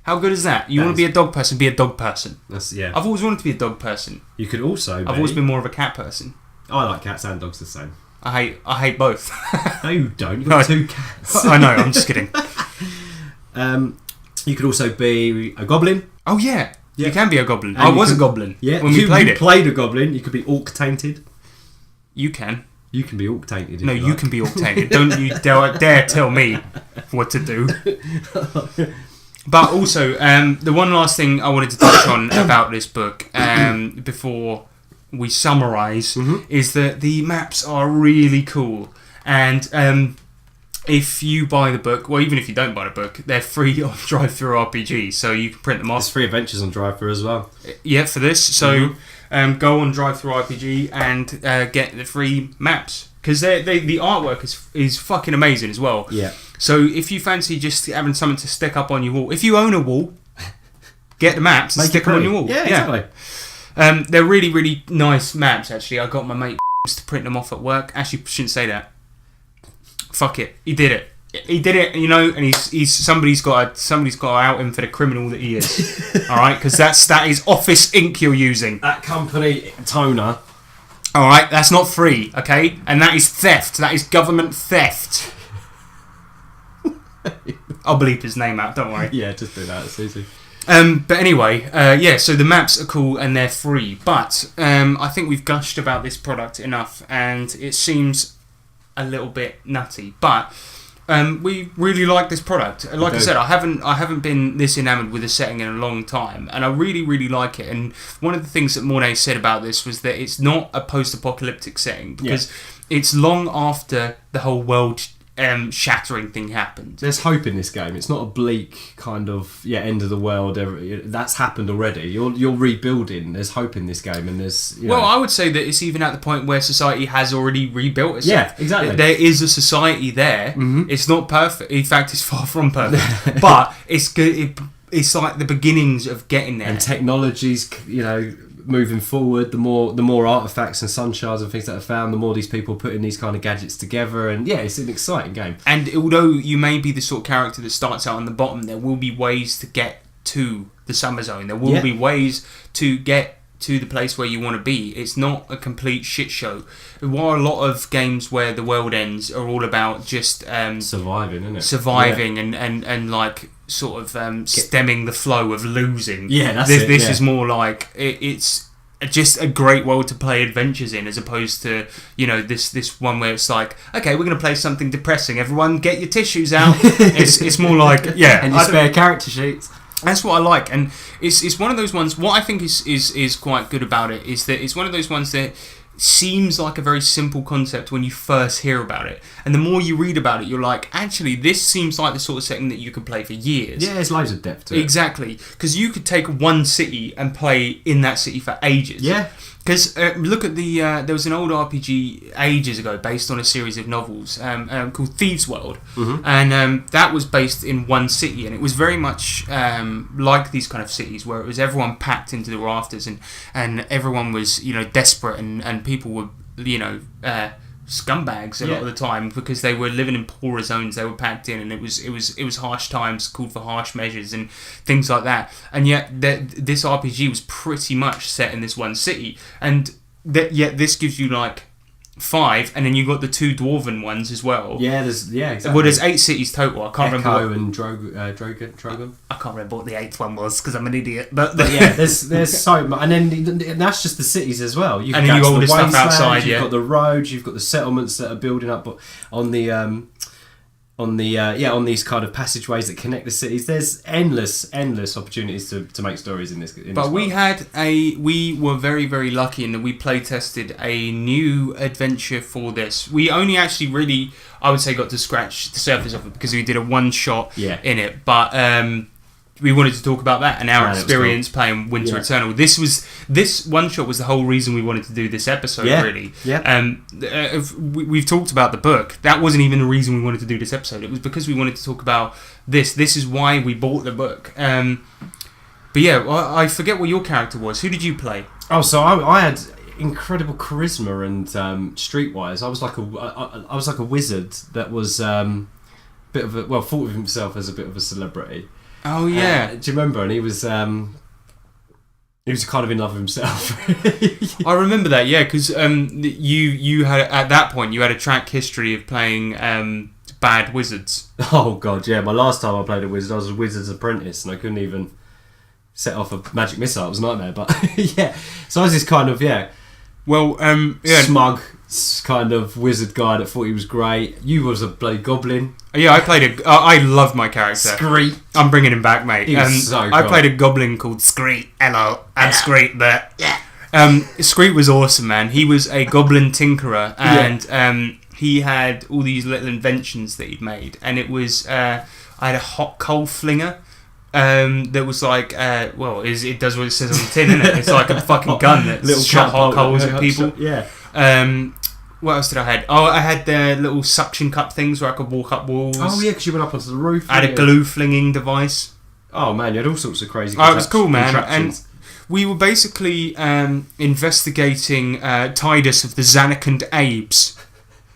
How good is that? You want to be a dog person, be a dog person. Yeah. I've always wanted to be a dog person. You could also. I've always been more of a cat person. I like cats and dogs the same. I hate both. No, you don't. You've got two cats. I know, I'm just kidding. You could also be a goblin. Oh yeah. Yeah. You can be a goblin. And I you was a could- goblin Yeah. when we played you it. played a goblin. You could be orc tainted. You can. You can be orc tainted. No, you can be obtained. Don't you dare tell me what to do. But also, the one last thing I wanted to touch on about this book before we summarise is that the maps are really cool. And if you buy the book, well, even if you don't buy the book, they're free on Drive-Thru RPG, so you can print them off. There's free adventures on Drive-Thru as well. Yeah, for this. So go on Drive-Thru RPG and get the free maps. Because the artwork is fucking amazing as well. Yeah. So if you fancy just having something to stick up on your wall, if you own a wall, get the maps and stick them on your wall. Yeah, exactly. They're really, really nice maps, actually. I got my mate to print them off at work. Actually, shouldn't say that. Fuck it. He did it. He did it, you know, and he's somebody's got to out him for the criminal that he is. All right, because that is office ink you're using. That company toner. All right, that's not free, okay? And that is theft. That is government theft. I'll bleep his name out. Don't worry. Yeah, just do that. It's easy. But anyway, yeah. So the maps are cool and they're free. But I think we've gushed about this product enough, and it seems a little bit nutty. But We really like this product. Like I said, I haven't been this enamoured with a setting in a long time, and I really, really like it. And one of the things that Mornay said about this was that it's not a post-apocalyptic setting because it's long after the whole world shattering thing happened. There's hope in this game. It's not a bleak kind of end of the world. That's happened already. You're rebuilding. There's hope in this game, and there's I would say that it's even at the point where society has already rebuilt itself. Yeah, exactly. There is a society there. Mm-hmm. It's not perfect. In fact, it's far from perfect. But it's good. It's like the beginnings of getting there. And technology's moving forward. The more artifacts and sun shards and things that are found, the more these people putting these kind of gadgets together, and it's an exciting game. And although you may be the sort of character that starts out on the bottom, there will be ways to get to the summer zone. There will be ways to get to the place where you want to be. It's not a complete shit show. While a lot of games where the world ends are all about just surviving, isn't it? Surviving and like sort of stemming the flow of losing. Yeah, this is more like it's just a great world to play adventures in, as opposed to this one where it's like, okay, we're going to play something depressing. Everyone, get your tissues out. It's more like and your spare character sheets. That's what I like, and it's one of those ones. What I think is quite good about it is that it's one of those ones that seems like a very simple concept when you first hear about it, and the more you read about it, you're like, actually, this seems like the sort of setting that you could play for years. Yeah, there's loads of depth to it. Exactly, because you could take one city and play in that city for ages. Yeah. Because look at the there was an old RPG ages ago based on a series of novels called Thieves' World, and that was based in one city, and it was very much like these kind of cities where it was everyone packed into the rafters, and everyone was desperate, and people were scumbags a lot of the time because they were living in poorer zones. They were packed in, and it was harsh times, called for harsh measures and things like that. And yet this RPG was pretty much set in this one city, and yet this gives you like 5, and then you got the 2 dwarven ones as well. Exactly. Well, there's 8 cities total. I can't remember. And Drogon. I can't remember what the 8th one was because I'm an idiot. But there's so much, and then that's just the cities as well. You and then you got all the stuff outside. You've got the roads. You've got the settlements that are building up on these kind of passageways that connect the cities. There's endless opportunities to make stories in this. But we were very, very lucky in that we play tested a new adventure for this. We only actually really, I would say, got to scratch the surface of it because we did a one shot in it. But we wanted to talk about that and our experience playing Winter Eternal. This one shot was the whole reason we wanted to do this episode. Really. We've talked about the book. That wasn't even the reason we wanted to do this episode. It was because we wanted to talk about this. This is why we bought the book. But yeah, I forget what your character was. Who did you play? Oh, so I had incredible charisma and streetwise. I was like a wizard that was bit of a thought of himself as a bit of a celebrity. Oh yeah, do you remember? And he was kind of in love with himself. I remember that, yeah, because you had at that point you had a track history of playing bad wizards. Oh god, yeah. My last time I played a wizard, I was a wizard's apprentice, and I couldn't even set off a magic missile. It was a nightmare, but yeah. So I was this kind of smug kind of wizard guy that thought he was great. You was a bloody goblin. Yeah, I loved my character. Screet. I'm bringing him back, mate. He was so I played a goblin called Screet. Hello, I'm Screet, but Screet was awesome, man. He was a goblin tinkerer, and he had all these little inventions that he'd made, and it was I had a hot coal flinger. That was like, it does what it says on the tin, innit? It's like a fucking gun that shot hot coals at people. What else did I had? Oh, I had the little suction cup things where I could walk up walls. Oh yeah, because you went up onto the roof. I had a glue flinging device. Oh man, you had all sorts of crazy. Oh, it was cool, man. And we were basically investigating Tidus of the Zanarkand Abes,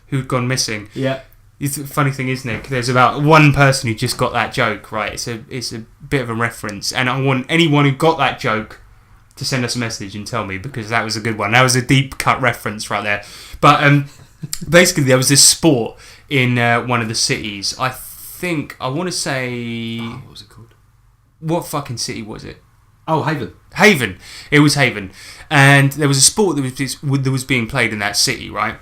who'd gone missing. Yeah. The funny thing is, Nick, there's about one person who just got that joke, right? It's a bit of a reference, and I want anyone who got that joke to send us a message and tell me, because that was a good one. That was a deep cut reference right there. But basically, there was this sport in one of the cities. I want to say... Oh, what was it called? What fucking city was it? Oh, Haven. It was Haven. And there was a sport that was being played in that city, right?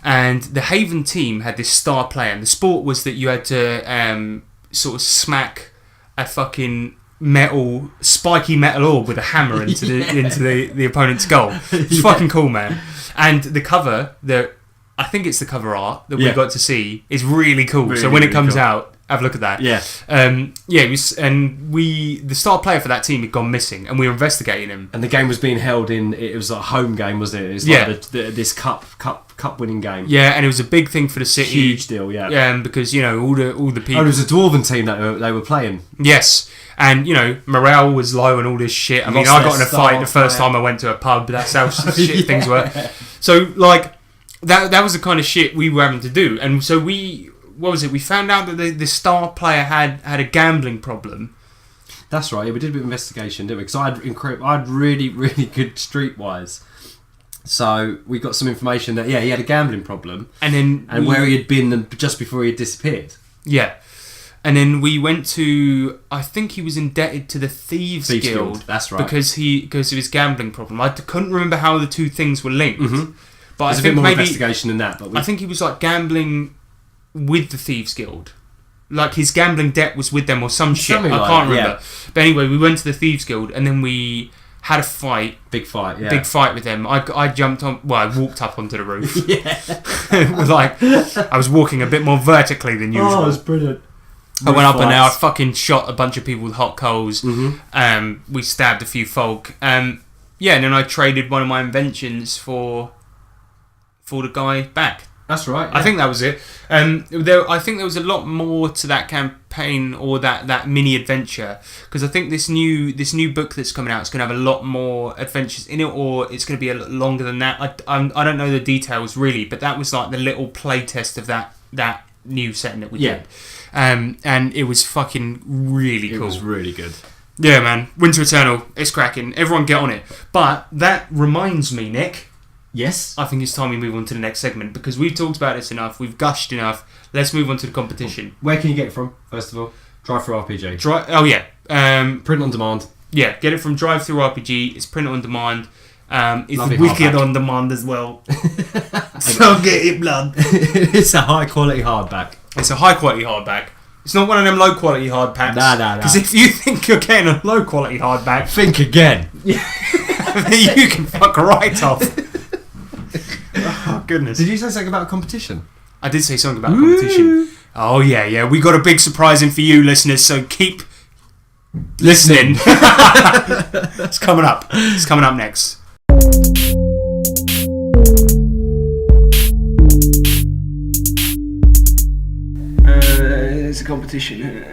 And the Haven team had this star player, and the sport was that you had to sort of smack a fucking spiky metal orb with a hammer into the opponent's goal. It's fucking cool, man. And the cover, I think it's the cover art that we got to see, is really cool. Really, so when it comes cool. out, have a look at that. Yeah. The star player for that team had gone missing, and we were investigating him. And the game was being held it was a home game, wasn't it? It was like this cup winning game. Yeah, and it was a big thing for the city. Huge deal, yeah. Because, all the people. Oh, it was a dwarven team that they were playing. Yes. And, morale was low and all this shit. I mean, I got in a fight the first time I went to a pub. That's how shit things were. So, that was the kind of shit we were having to do. And so we found out that the star player had a gambling problem. That's right, yeah, we did a bit of investigation, didn't we? Because I'd really, really good streetwise. So we got some information that, he had a gambling problem. And where he had been just before he had disappeared. Yeah. And then we went to, I think he was indebted to the Thieves Guild. That's right. Because of his gambling problem. I couldn't remember how the two things were linked. Mm-hmm. But There's a bit more investigation than that. But I think he was gambling with the Thieves Guild. Like his gambling debt was with them or some shit. I can't remember. Yeah. But anyway, we went to the Thieves Guild and then we had a fight. Big fight with them. I jumped on. Well, I walked up onto the roof. It was I was walking a bit more vertically than usual. Oh, it was brilliant. I went up and I fucking shot a bunch of people with hot coals. Mm-hmm. We stabbed a few folk. And then I traded one of my inventions for the guy back. That's right. Yeah. I think that was it. I think there was a lot more to that campaign or that mini adventure, because I think this new book that's coming out is going to have a lot more adventures in it, or it's going to be a lot longer than that. I don't know the details really, but that was like the little play test of that new setting that we did. And it was fucking really cool. It was really good. Yeah, man. Winter Eternal, it's cracking. Everyone get on it. But that reminds me, Nick. Yes? I think it's time we move on to the next segment, because we've talked about this enough, we've gushed enough. Let's move on to the competition. Where can you get it from, first of all? Drive-through RPG. Print on demand. Yeah, get it from Drive-through RPG. It's print on demand. It's Lovely wicked hardback. on demand as well. So get it, blood. It's a high-quality hardback. It's a high-quality hardback. It's not one of them low-quality hardbacks. Nah. Because if you think you're getting a low-quality hardback, think again. you can fuck right off. Oh, goodness. Did you say something about a competition? I did say something about a competition. Oh, yeah. We got a big surprise in for you, listeners, so keep listening. It's coming up. It's coming up next. It's a competition.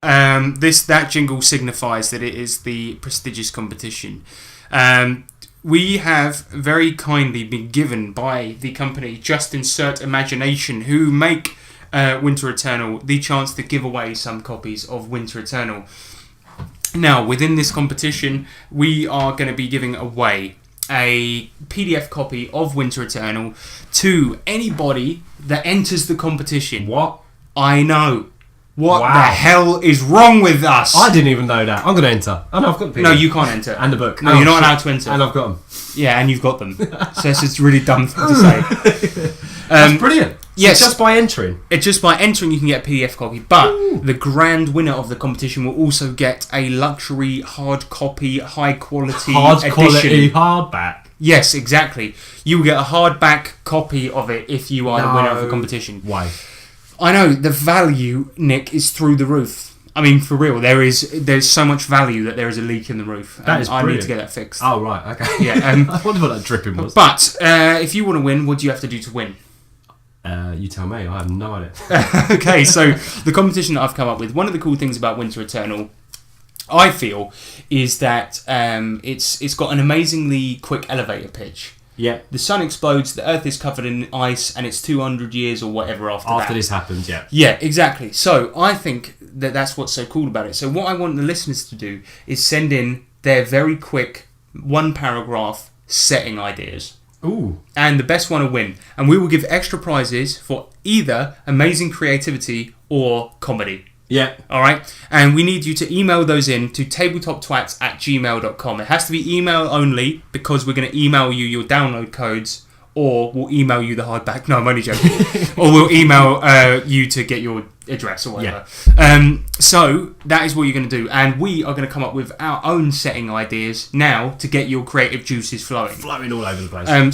That jingle signifies that it is the prestigious competition. We have very kindly been given by the company Just Insert Imagination, who make Winter Eternal, the chance to give away some copies of Winter Eternal. Now, within this competition, we are going to be giving away a PDF copy of Winter Eternal to anybody that enters the competition. What? I know. What the hell is wrong with us? I didn't even know that. I'm going to enter. Oh, no, I've got the PDF. No, you can't enter. And the book. No, you're not allowed to enter. And I've got them. Yeah, and you've got them. So it's just a really dumb thing to say. That's brilliant. So yes. Just by entering. It's just by entering you can get a PDF copy, but the grand winner of the competition will also get a luxury hard copy, high quality edition. Hardback. Yes, exactly. You will get a hardback copy of it if you are the winner of the competition. Why? I know, the value, Nick, is through the roof. I mean, for real, there's so much value that there is a leak in the roof. That is brilliant. I need to get that fixed. Oh, right, okay. Yeah, I wonder what that dripping was. But if you want to win, what do you have to do to win? You tell me, I have no idea. Okay, so the competition that I've come up with, one of the cool things about Winter Eternal, I feel, is that it's got an amazingly quick elevator pitch. Yeah. The sun explodes, the earth is covered in ice, and it's 200 years or whatever after that. After this happens, yeah. Yeah, exactly. So I think that that's what's so cool about it. So what I want the listeners to do is send in their very quick one-paragraph setting ideas. Ooh. And the best one will win. And we will give extra prizes for either amazing creativity or comedy. Yeah. Alright? And we need you to email those in to tabletoptwats@gmail.com. It has to be email only, because we're going to email you your download codes or we'll email you the hardback. No, I'm only joking. Or we'll email you to get your address or whatever. So that is what you're going to do, and we are going to come up with our own setting ideas now to get your creative juices flowing all over the place. I'm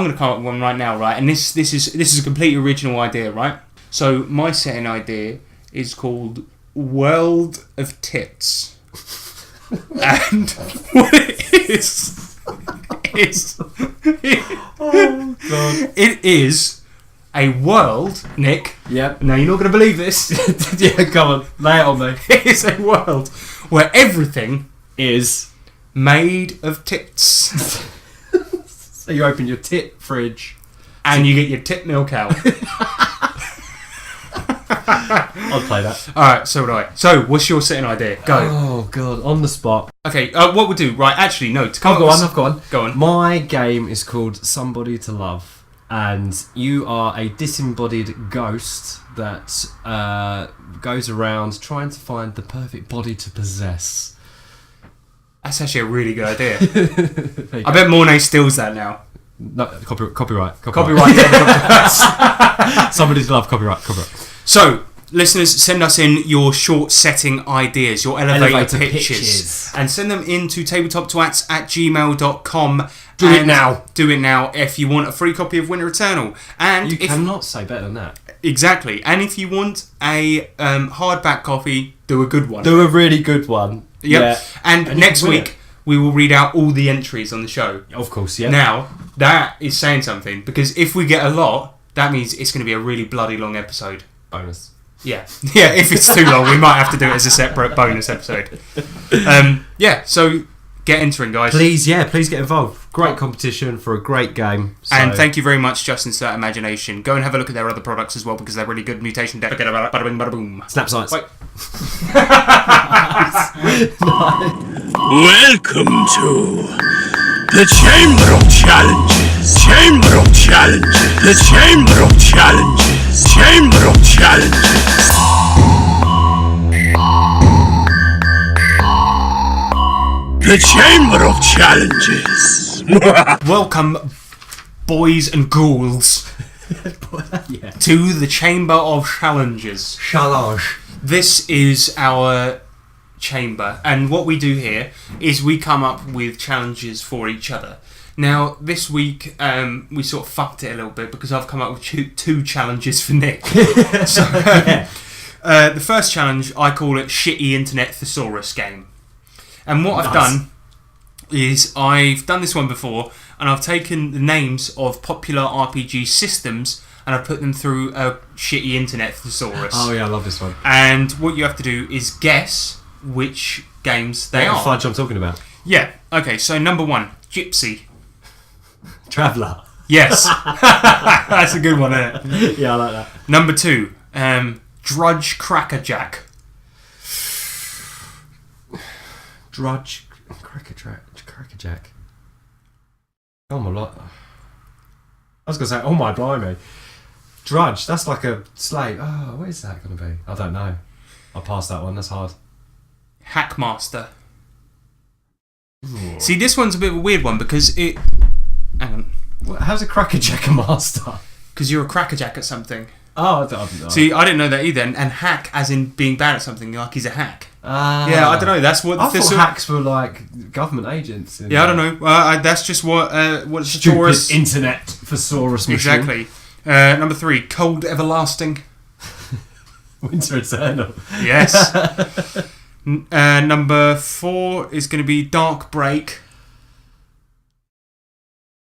going to come up with one right now, right? And this is a completely original idea, right? So my setting idea is called World of Tits. And what it is Oh God! it is a world, Nick. Yep. Now you're not going to believe this. Yeah, come on, lay it on me. It is a world where everything Is made of tits, so you open your tit fridge and you get your tit milk out. I'll play that. All right, so would I. So, what's your setting idea? Go. Oh God, on the spot. Okay, what we'll do, right? Actually, no. To come I've got one. Go on. My game is called Somebody to Love, and you are a disembodied ghost that goes around trying to find the perfect body to possess. That's actually a really good idea. I bet Mornay steals that now. No, copyright. Somebody to Love, copyright. So, listeners, send us in your short setting ideas, your elevator pitches, and send them in to TableTopTwats@gmail.com. Do it now. If you want a free copy of Winter Eternal. And You cannot say better than that. Exactly. And if you want a hardback copy, do a good one. Do a really good one. Yep. Yeah. And next week, we will read out all the entries on the show. Of course, yeah. Now, that is saying something, because if we get a lot, that means it's going to be a really bloody long episode. Bonus. Yeah. Yeah, if it's too long, we might have to do it as a separate bonus episode. So get entering, guys. Please get involved. Great competition for a great game. So. And thank you very much, Justin Sturt Imagination. Go and have a look at their other products as well, because they're really good. Mutation Deck. Bada bing, bada boom. Snap Science. Wait. Welcome to the Chamber of Challenges. Chamber of Challenges. The Chamber of Challenges. Chamber of Challenges. The Chamber of Challenges. Welcome, boys and ghouls, to the Chamber of Challenges. Challenge. This is our chamber, and what we do here is we come up with challenges for each other. Now, this week, we sort of fucked it a little bit, because I've come up with two challenges for Nick. So, the first challenge, I call it Shitty Internet Thesaurus Game. And what I've done is I've done this one before, and I've taken the names of popular RPG systems and I've put them through a shitty internet thesaurus. Oh yeah, I love this one. And what you have to do is guess which games they are. Fudge I'm talking about. Yeah. Okay. So number 1, Gypsy. Traveller. Yes. That's a good one, isn't it? Yeah, I like that. Number 2, Drudge Crackerjack. Drudge Crackerjack. Oh my lord. I was going to say, oh my blimey. Drudge, that's like a slave. Oh, what is that going to be? I don't know. I'll pass that one, that's hard. Hackmaster. Ooh. See, this one's a bit of a weird one because it... Hang on. How's a crackerjack a master? Because you're a crackerjack at something. Oh, I don't know. See, I didn't know that either. And hack, as in being bad at something, like he's a hack. Yeah, I don't know. That's what I thought hacks were like government agents. Yeah, I don't know. That's just what stupid Thesaurus... internet thesaurus machine. Exactly. Number 3, Cold Everlasting. Winter Eternal. Yes. Number 4 is going to be Dark Break.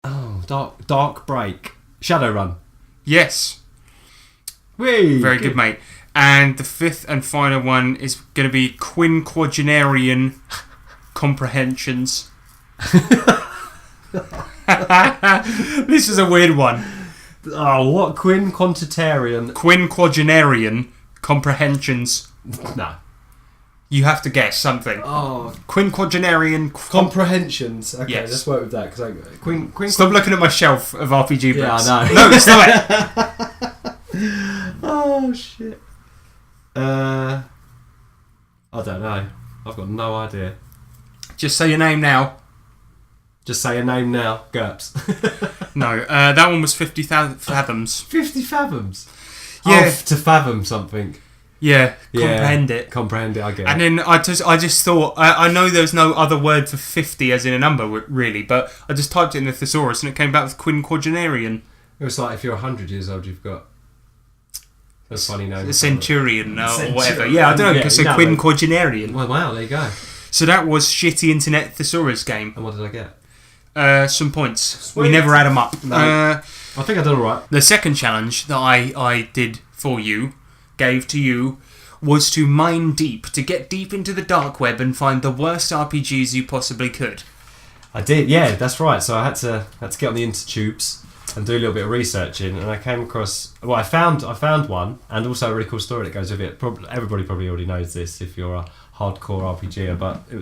Oh, Dark Break. Shadowrun. Yes. Whee, Very good, mate. And the 5th and final one is going to be Quinquagenarian Comprehensions. This is a weird one. Oh, what? Quinquagenarian Comprehensions. No. You have to guess something. Oh. Quinquagenarian Comprehensions. Okay, Yes. let's work with that. Because Stop looking at my shelf of RPG books. Yeah, I know. No, stop it. Oh, shit. I don't know. I've got no idea. Just say your name now. Just say a name now, GURPS. No, that one was 50,000 fathoms. 50 fathoms? Yeah. Oh, to fathom something. Yeah, comprehend it. Comprehend it, I get And it. then I just thought, I know there's no other word for 50 as in a number, really, but I just typed it in the thesaurus and it came back with quinquagenarian. It was like if you're 100 years old, you've got... That's a funny name. A centurion or Centurion. whatever. Yeah, I don't know, so quinquagenarian. Well, wow, there you go. So that was shitty internet thesaurus game. And what did I get? Some points. Sweet. We never add them up. No. I think I did alright. The second challenge that I did for you, gave to you, was to mine deep, to get deep into the dark web and find the worst RPGs you possibly could. I did, yeah, that's right. So I had to get on the intertubes and do a little bit of researching, and I came across... Well, I found one, and also a really cool story that goes with it. Everybody probably already knows this if you're a hardcore RPGer, but it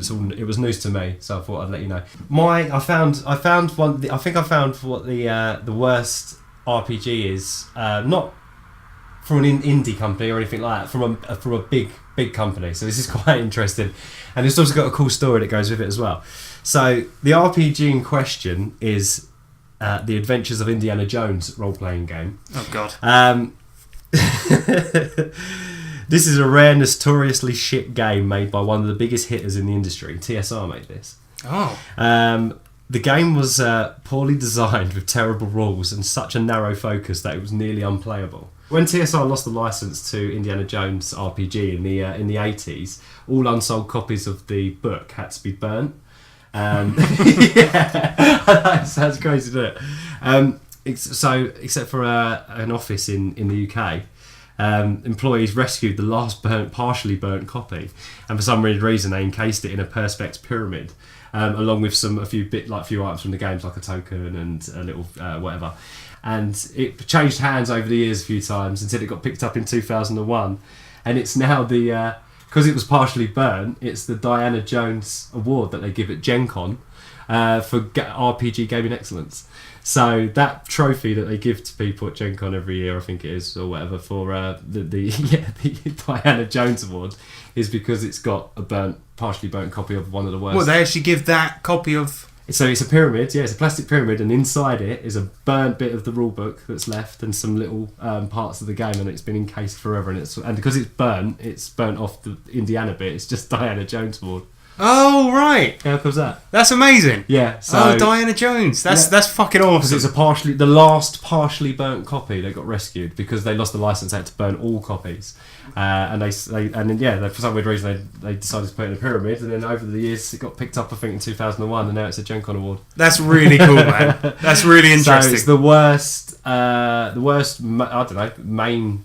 was news to me, so I thought I'd let you know. I found one. I think I found what the worst RPG is. Not from an indie company or anything like that. From a big company. So this is quite interesting, and it's also got a cool story that goes with it as well. So the RPG in question is The Adventures of Indiana Jones role-playing game. Oh God. This is a rare, notoriously shit game made by one of the biggest hitters in the industry. TSR made this. Oh. The game was poorly designed with terrible rules and such a narrow focus that it was nearly unplayable. When TSR lost the license to Indiana Jones RPG in the 80s, all unsold copies of the book had to be burnt. Yeah, sounds crazy, doesn't it? Except for an office in the UK, employees rescued the last partially burnt copy, and for some weird reason they encased it in a perspex pyramid, along with a few items from the games like a token and a little whatever. And it changed hands over the years a few times until it got picked up in 2001, and it's now because it was partially burnt, it's the Diana Jones Award that they give at Gen Con for RPG gaming excellence. So that trophy that they give to people at Gen Con every year, I think it is, or whatever, for the Diana Jones Award, is because it's got a partially burnt copy of one of the worst. Well, they actually give that copy of... So it's a pyramid, it's a plastic pyramid, and inside it is a burnt bit of the rule book that's left and some little parts of the game, and it's been encased forever. And because it's burnt off the Indiana bit. It's just Diana Jones Award. Oh, right. How comes that? That's amazing. Yeah. So, Diana Jones. That's fucking awesome. Because it's the last partially burnt copy that got rescued because they lost the license. They had to burn all copies, and for some weird reason they decided to put it in a pyramid, and then over the years it got picked up, I think, in 2001, and now it's a Gen Con Award. That's really cool, man. That's really interesting. So it's the worst. I don't know,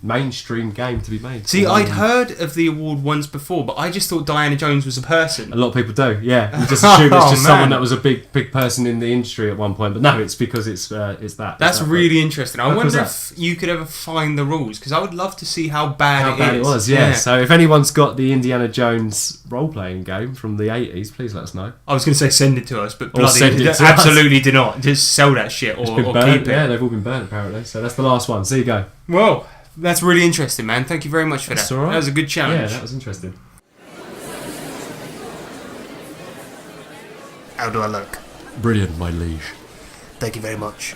mainstream game to be made. See, I'd heard of the award once before, but I just thought Diana Jones was a person. A lot of people do, yeah. You just assume it's just man. someone that was a big person in the industry at one point, but no, it's because it's that. That's really interesting. I wonder that? if you could ever find the rules, because I would love to see how bad it was. Yeah. So if anyone's got the Indiana Jones role-playing game from the 80s, please let us know. I was going to say send it to us, but send it to absolutely do not. Just sell that shit or keep it. Yeah, they've all been burnt apparently. So that's the last one. So you go. Well, that's really interesting, man. Thank you very much for That's that. all right. That was a good challenge. Yeah, that was interesting. How do I look? Brilliant, my liege. Thank you very much.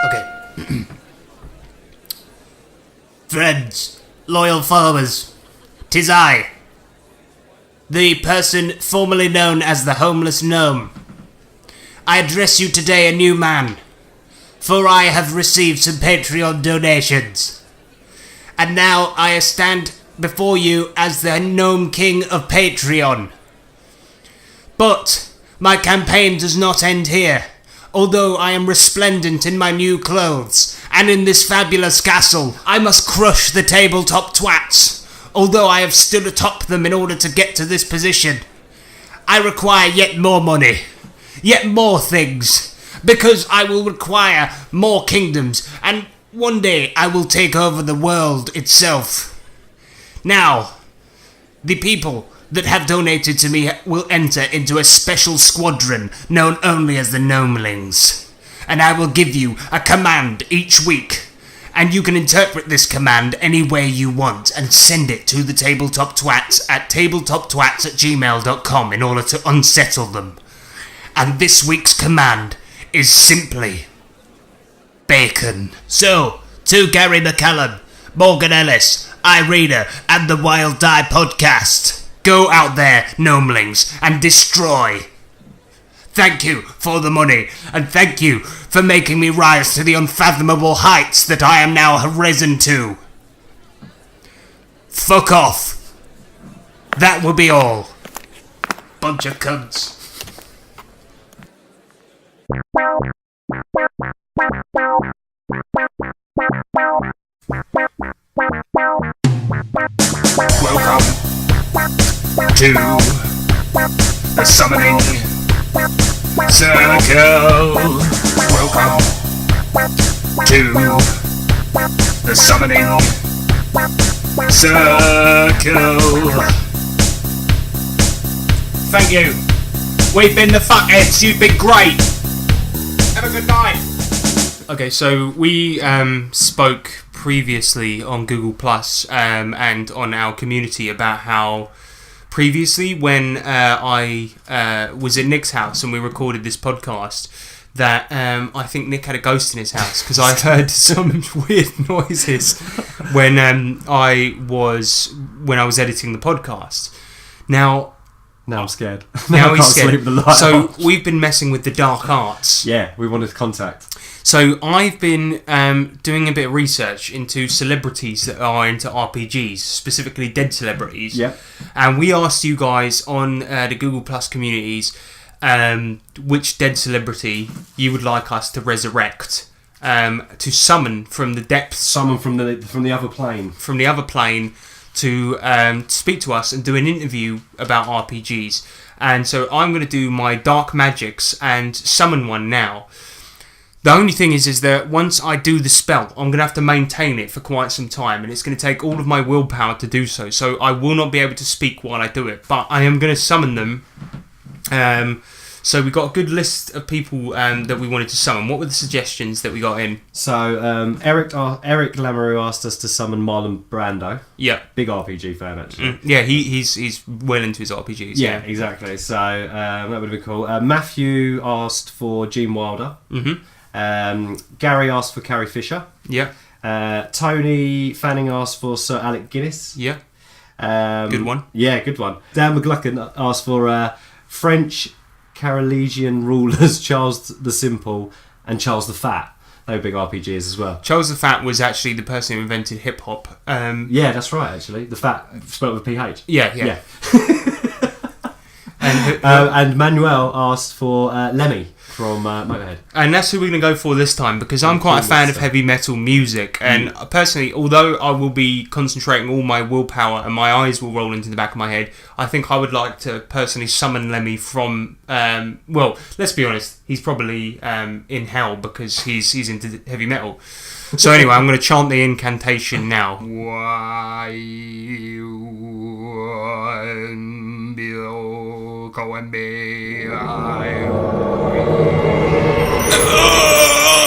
Okay. Friends, loyal followers, 'tis I, the person formerly known as the Homeless Gnome. I address you today a new man, for I have received some Patreon donations. And now I stand before you as the Gnome King of Patreon. But my campaign does not end here. Although I am resplendent in my new clothes and in this fabulous castle, I must crush the tabletop twats. Although I have stood atop them in order to get to this position. I require yet more money, yet more things, because I will require more kingdoms, and one day I will take over the world itself. Now, the people that have donated to me will enter into a special squadron known only as the Gnomelings, and I will give you a command each week, And you can interpret this command any way you want and send it to the TableTopTwats at tabletoptwats@gmail.com in order to unsettle them. And this week's command is simply bacon. So, to Gary McCallum, Morgan Ellis, Irina, and the Wild Die podcast, go out there, gnomelings, and destroy. Thank you for the money, and thank you for making me rise to the unfathomable heights that I am now risen to. Fuck off. That will be all. Bunch of cunts. Welcome to the summoning circle. Welcome to the summoning circle. Thank you. We've been the fuckheads. You've been great. Have a good night. Okay, so we spoke previously on Google Plus and on our community about how previously when I was at Nick's house and we recorded this podcast that I think Nick had a ghost in his house because I heard some weird noises when I was editing the podcast. Now I'm scared. Now I he's can't scared. sleep with the light So off. we've been messing with the dark arts. Yeah, we wanted contact. So I've been doing a bit of research into celebrities that are into RPGs, specifically dead celebrities. Yep. And we asked you guys on the Google Plus communities which dead celebrity you would like us to resurrect, to summon from the depths, Someone from the other plane. from the other plane, to speak to us and do an interview about RPGs. And so I'm going to do my dark magics and summon one now. The only thing is that once I do the spell, I'm going to have to maintain it for quite some time, and it's going to take all of my willpower to do so. So I will not be able to speak while I do it, but I am going to summon them. So we got a good list of people that we wanted to summon. What were the suggestions that we got in? So Eric Lamoureux asked us to summon Marlon Brando. Yeah. Big RPG fan, actually. Yeah, he's well into his RPGs. Yeah, exactly. So that would have been cool. Matthew asked for Gene Wilder. Mm-hmm. Gary asked for Carrie Fisher. Yeah. Tony Fanning asked for Sir Alec Guinness. Yeah. Good one. Yeah, good one. Dan McLaughlin asked for French Carolingian rulers Charles the Simple and Charles the Fat. They were big RPGs as well. Charles the Fat was actually the person who invented hip hop. Yeah, that's right. Actually, the Fat spelled with PH. Yeah. And Manuel asked for Lemmy from Motorhead. And that's who we're going to go for this time, because I'm quite a fan of heavy metal music, and personally, although I will be concentrating all my willpower and my eyes will roll into the back of my head, I think I would like to personally summon Lemmy from, well, let's be honest, he's probably in hell because he's into heavy metal. So anyway, I'm going to chant the incantation now.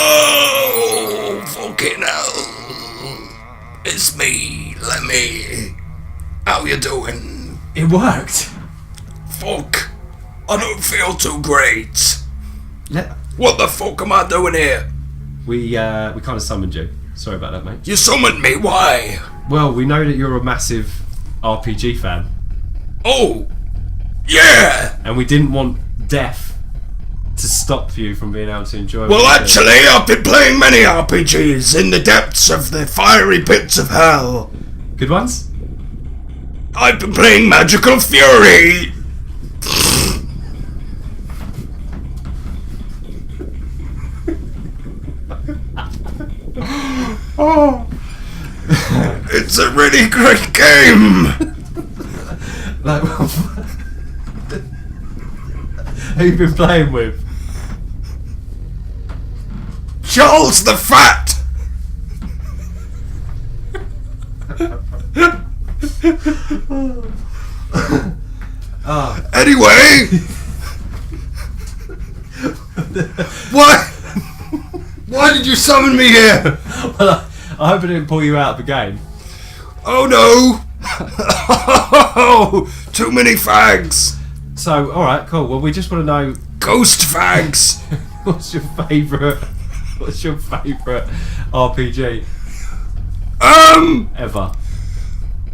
Oh, fucking hell. It's me, Lemmy. How you doing? It worked. Fuck. I don't feel too great. What the fuck am I doing here? We kind of summoned you. Sorry about that, mate. You summoned me, why? Well, we know that you're a massive RPG fan, Oh, yeah. and we didn't want death to stop you from being able to enjoy. Well, what you're doing. actually, I've been playing many RPGs in the depths of the fiery pits of hell. Good ones. I've been playing Magical Fury. Oh, It's a really great game. like, who you been playing with? Charles the Fat. Anyway, why did you summon me here? Well, I hope I didn't pull you out of the game. Oh no! Too many fags! So, alright, cool. Well, we just want to know Ghost fags! what's your favourite RPG ever?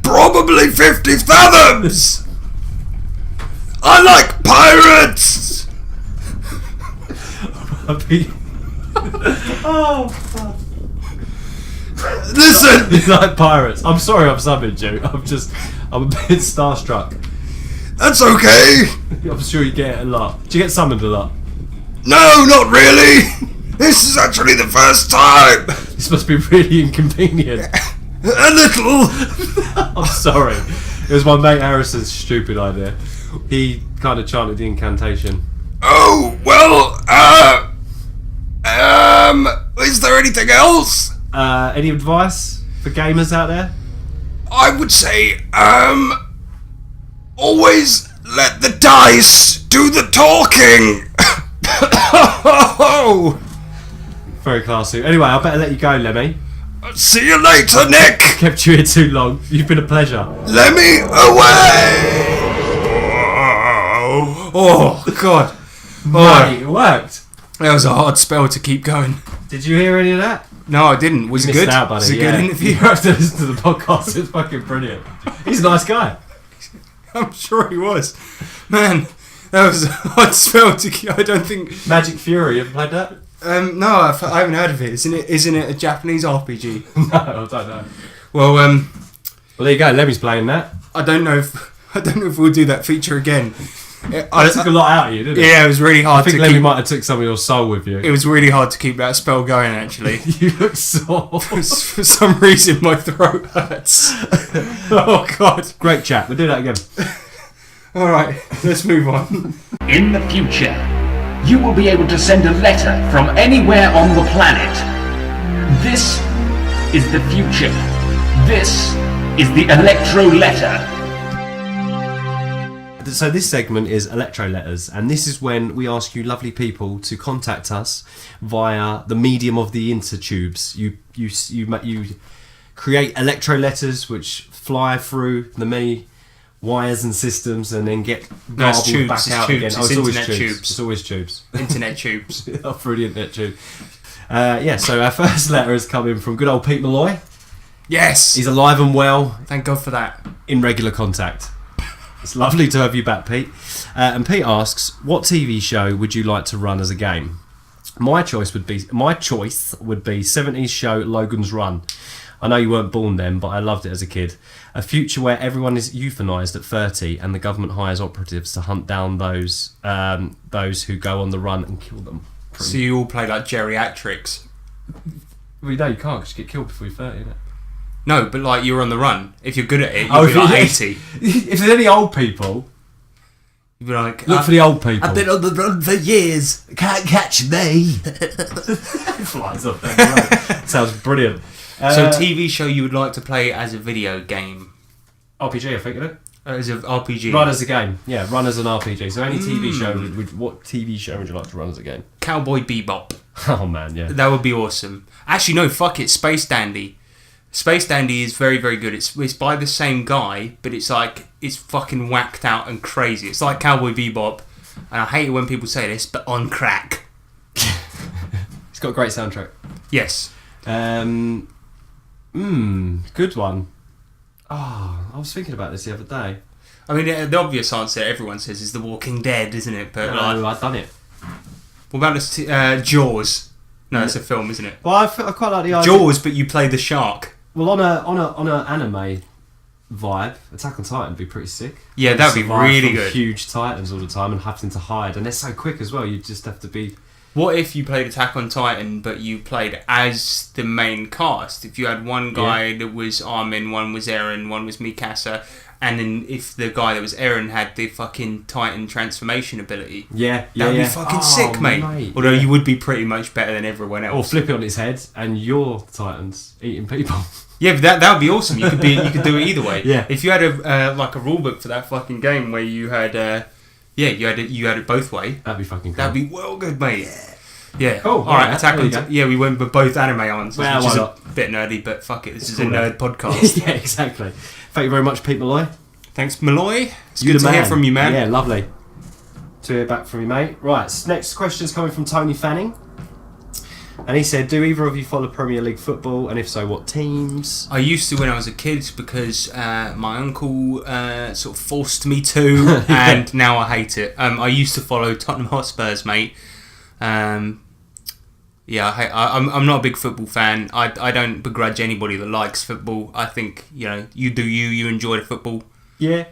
Probably 50 Fathoms! I like pirates! Oh, fuck. Listen! You like pirates. I'm sorry I'm subbing you. I'm a bit starstruck. That's okay! I'm sure you get it a lot. Do you get summoned a lot? No, not really! This is actually the first time! This must be really inconvenient. A little! I'm sorry. It was my mate Harrison's stupid idea. He kind of chanted the incantation. Oh, well, is there anything else? Any advice for gamers out there? I would say, always let the dice do the talking! Very classy. Anyway, I better let you go, Lemmy. See you later, Nick! Kept you here too long. You've been a pleasure. Lemmy away! Oh, God. Mate, it worked. That was a hard spell to keep going. Did you hear any of that? No, I didn't. Was it Missed good? out, buddy. Was it a Yeah. good interview? You have to listen to the podcast. It's fucking brilliant. He's a nice guy. I'm sure he was. Man, that was a hard spell to keep. I don't think... Magic Fury, you ever played that? No, I haven't heard of it. Isn't it a Japanese RPG? No, I don't know. Well, Well, there you go. Lemmy's playing that. I don't know if we'll do that feature again. I took a lot out of you, didn't it? Yeah, it was really hard I think to Lemmy keep. might have took some of your soul with you. It was really hard to keep that spell going. Actually, You look sore. for some reason my throat hurts. Oh God! Great chat. We'll do that again. All right, let's move on. In the future, you will be able to send a letter from anywhere on the planet. This is the future. This is the Electro Letter. So this segment is Electro Letters, and this is when we ask you lovely people to contact us via the medium of the intertubes. You create Electro Letters which fly through the many wires and systems and then get garbled tubes, back it's out tubes, again. it's It's always internet tubes. tubes. It's always tubes. Internet tubes. Through the internet tube. So our first letter is coming from good old Pete Malloy. Yes. He's alive and well, Thank God for that. in regular contact. It's lovely to have you back, Pete. And Pete asks, what TV show would you like to run as a game? My choice would be 70s show Logan's Run. I know you weren't born then, but I loved it as a kid. A future where everyone is euthanized at 30 and the government hires operatives to hunt down those who go on the run and kill them. So you all play like geriatrics. Well, no, you can't because you get killed before you're 30, innit? No, but like you're on the run. If you're good at it, Oh, you'll be like if 80. If there's any old people, You'll be like, look for the old people. I've been on the run for years. Can't catch me. Flies off down the road. Sounds brilliant. so TV show you would like to play as a video game, RPG, I think, isn't it? as an RPG. Run as a game. Yeah, run as an RPG. So any TV show, what TV show would you like to run as a game? Cowboy Bebop. Oh man, yeah. That would be awesome. Actually, no, fuck it. Space Dandy. Space Dandy is very, very good. It's by the same guy, but it's like it's fucking whacked out and crazy. It's like Cowboy Bebop, and I hate it when people say this, but on crack. It's got a great soundtrack. Yes. Good one. Oh, I was thinking about this the other day. I mean, the obvious answer everyone says is The Walking Dead, isn't it? But No, I've done it. what about this? Jaws. No, it's a film, isn't it? Well, I quite like the idea. Jaws, but you play the shark. Well, on a anime vibe, Attack on Titan would be pretty sick. Yeah, that'd be Survive really from good. Huge titans all the time and having to hide, and they're so quick as well. You just have to be. What if you played Attack on Titan, but you played as the main cast? If you had one guy that was Armin, one was Eren, one was Mikasa, and then if the guy that was Eren had the fucking Titan transformation ability, Yeah, that'd be fucking sick, mate. Although you would be pretty much better than everyone else. Or flip it on its head, and you're Titans eating people. Yeah, but that would be awesome. You could do it either way. Yeah. If you had a like a rule book for that fucking game where you had you had it both way. That'd be fucking cool. That'd be well good, mate. Yeah. Cool. All right. Alright, Attack there on you go. Yeah, we went with both anime answers, Well, which is why a not? bit nerdy, but fuck it. This is cool, a nerd podcast. yeah, exactly. Thank you very much, Pete Malloy. Thanks, Malloy. It's You good the to hear man. from you, man. Yeah, lovely to hear back from you, mate. Right, next question's coming from Tony Fanning. And he said, do either of you follow Premier League football? And if so, what teams? I used to when I was a kid because my uncle sort of forced me to, and now I hate it. I used to follow Tottenham Hotspurs, mate. I'm not a big football fan. I don't begrudge anybody that likes football. I think, you do you enjoy the football. Yeah,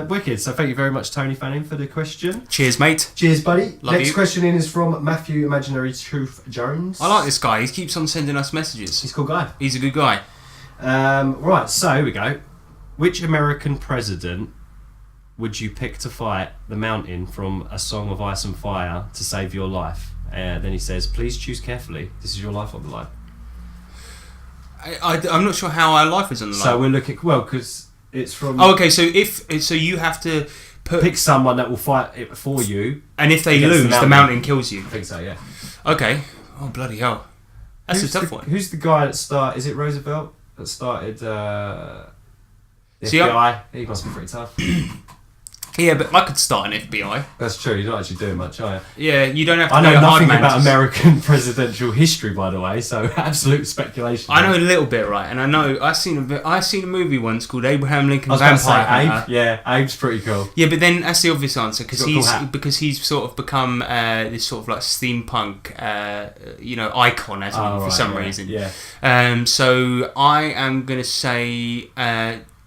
wicked. So thank you very much, Tony Fanning, for the question. Cheers, mate. Cheers, buddy. Love Next you. question in is from Matthew Imaginary Truth Jones. I like this guy. He keeps on sending us messages. He's a cool guy. He's a good guy. Right, so here we go. Which American president would you pick to fight the Mountain from A Song of Ice and Fire to save your life? Then he says, please choose carefully. This is your life on the line. I'm not sure how our life is on the line. So we're looking, because it's from... Oh, okay. So you have to pick someone that will fight it for you. And if they against lose, the mountain kills you. I think so, yeah. Okay. Oh, bloody hell. That's a tough one. Who's the guy that started... Is it Roosevelt that started the See, FBI? He must be pretty tough. Yeah, but I could start an FBI. That's true. You're not actually doing much, are you? Yeah, you don't have to I know be a hard nothing man about to- American presidential history, by the way, so absolute speculation. I know a little bit, right? And I know I seen a movie once called Abraham I Lincoln was about to say Vampire Hunter. Abe. Yeah, Abe's pretty cool. Yeah, but then that's the obvious answer because He's got a cool hat. he's sort of become this sort of like steampunk, icon, hasn't he, for some reason. Yeah. So I am gonna say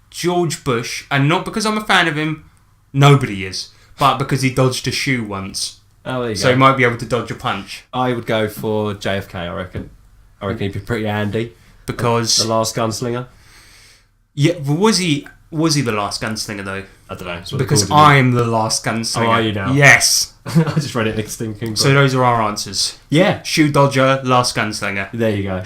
George Bush, and not because I'm a fan of him. Nobody is, but because he dodged a shoe once. Oh, there you So go. he might be able to dodge a punch. I would go for JFK, I reckon. I reckon he'd be pretty handy. Because The last gunslinger. yeah, but was he the last gunslinger though? I don't know. it's what Because they called him. I'm the last gunslinger. Oh, are you now? Yes. I just read it in a stinking book. So those are our answers. yeah, Shoe dodger, last gunslinger. there you go.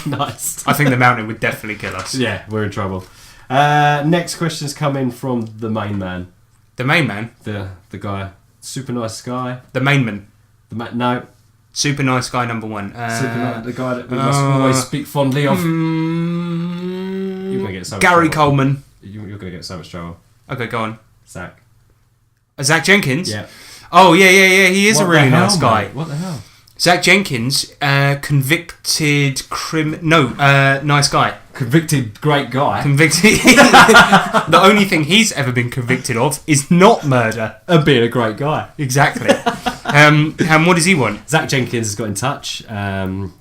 Nice. I think the mountain would definitely kill us. Yeah, we're in trouble. Next question's coming from the main man. The main man. The guy. Super nice guy. The main man. No. Super nice guy number one. Super nice, the guy that we must always speak fondly of. You're going to get so much Gary trouble. Coleman. You're going to get so much trouble. Okay, go on. Zach. Zach Jenkins? Yeah. Oh, yeah. He is What a really the hell, nice guy. mate? What the hell? Zach Jenkins, convicted nice guy. Convicted great guy. Convicted. The only thing he's ever been convicted of is not murder. And being a great guy. Exactly. And what does he want? Zach Jenkins has got in touch. And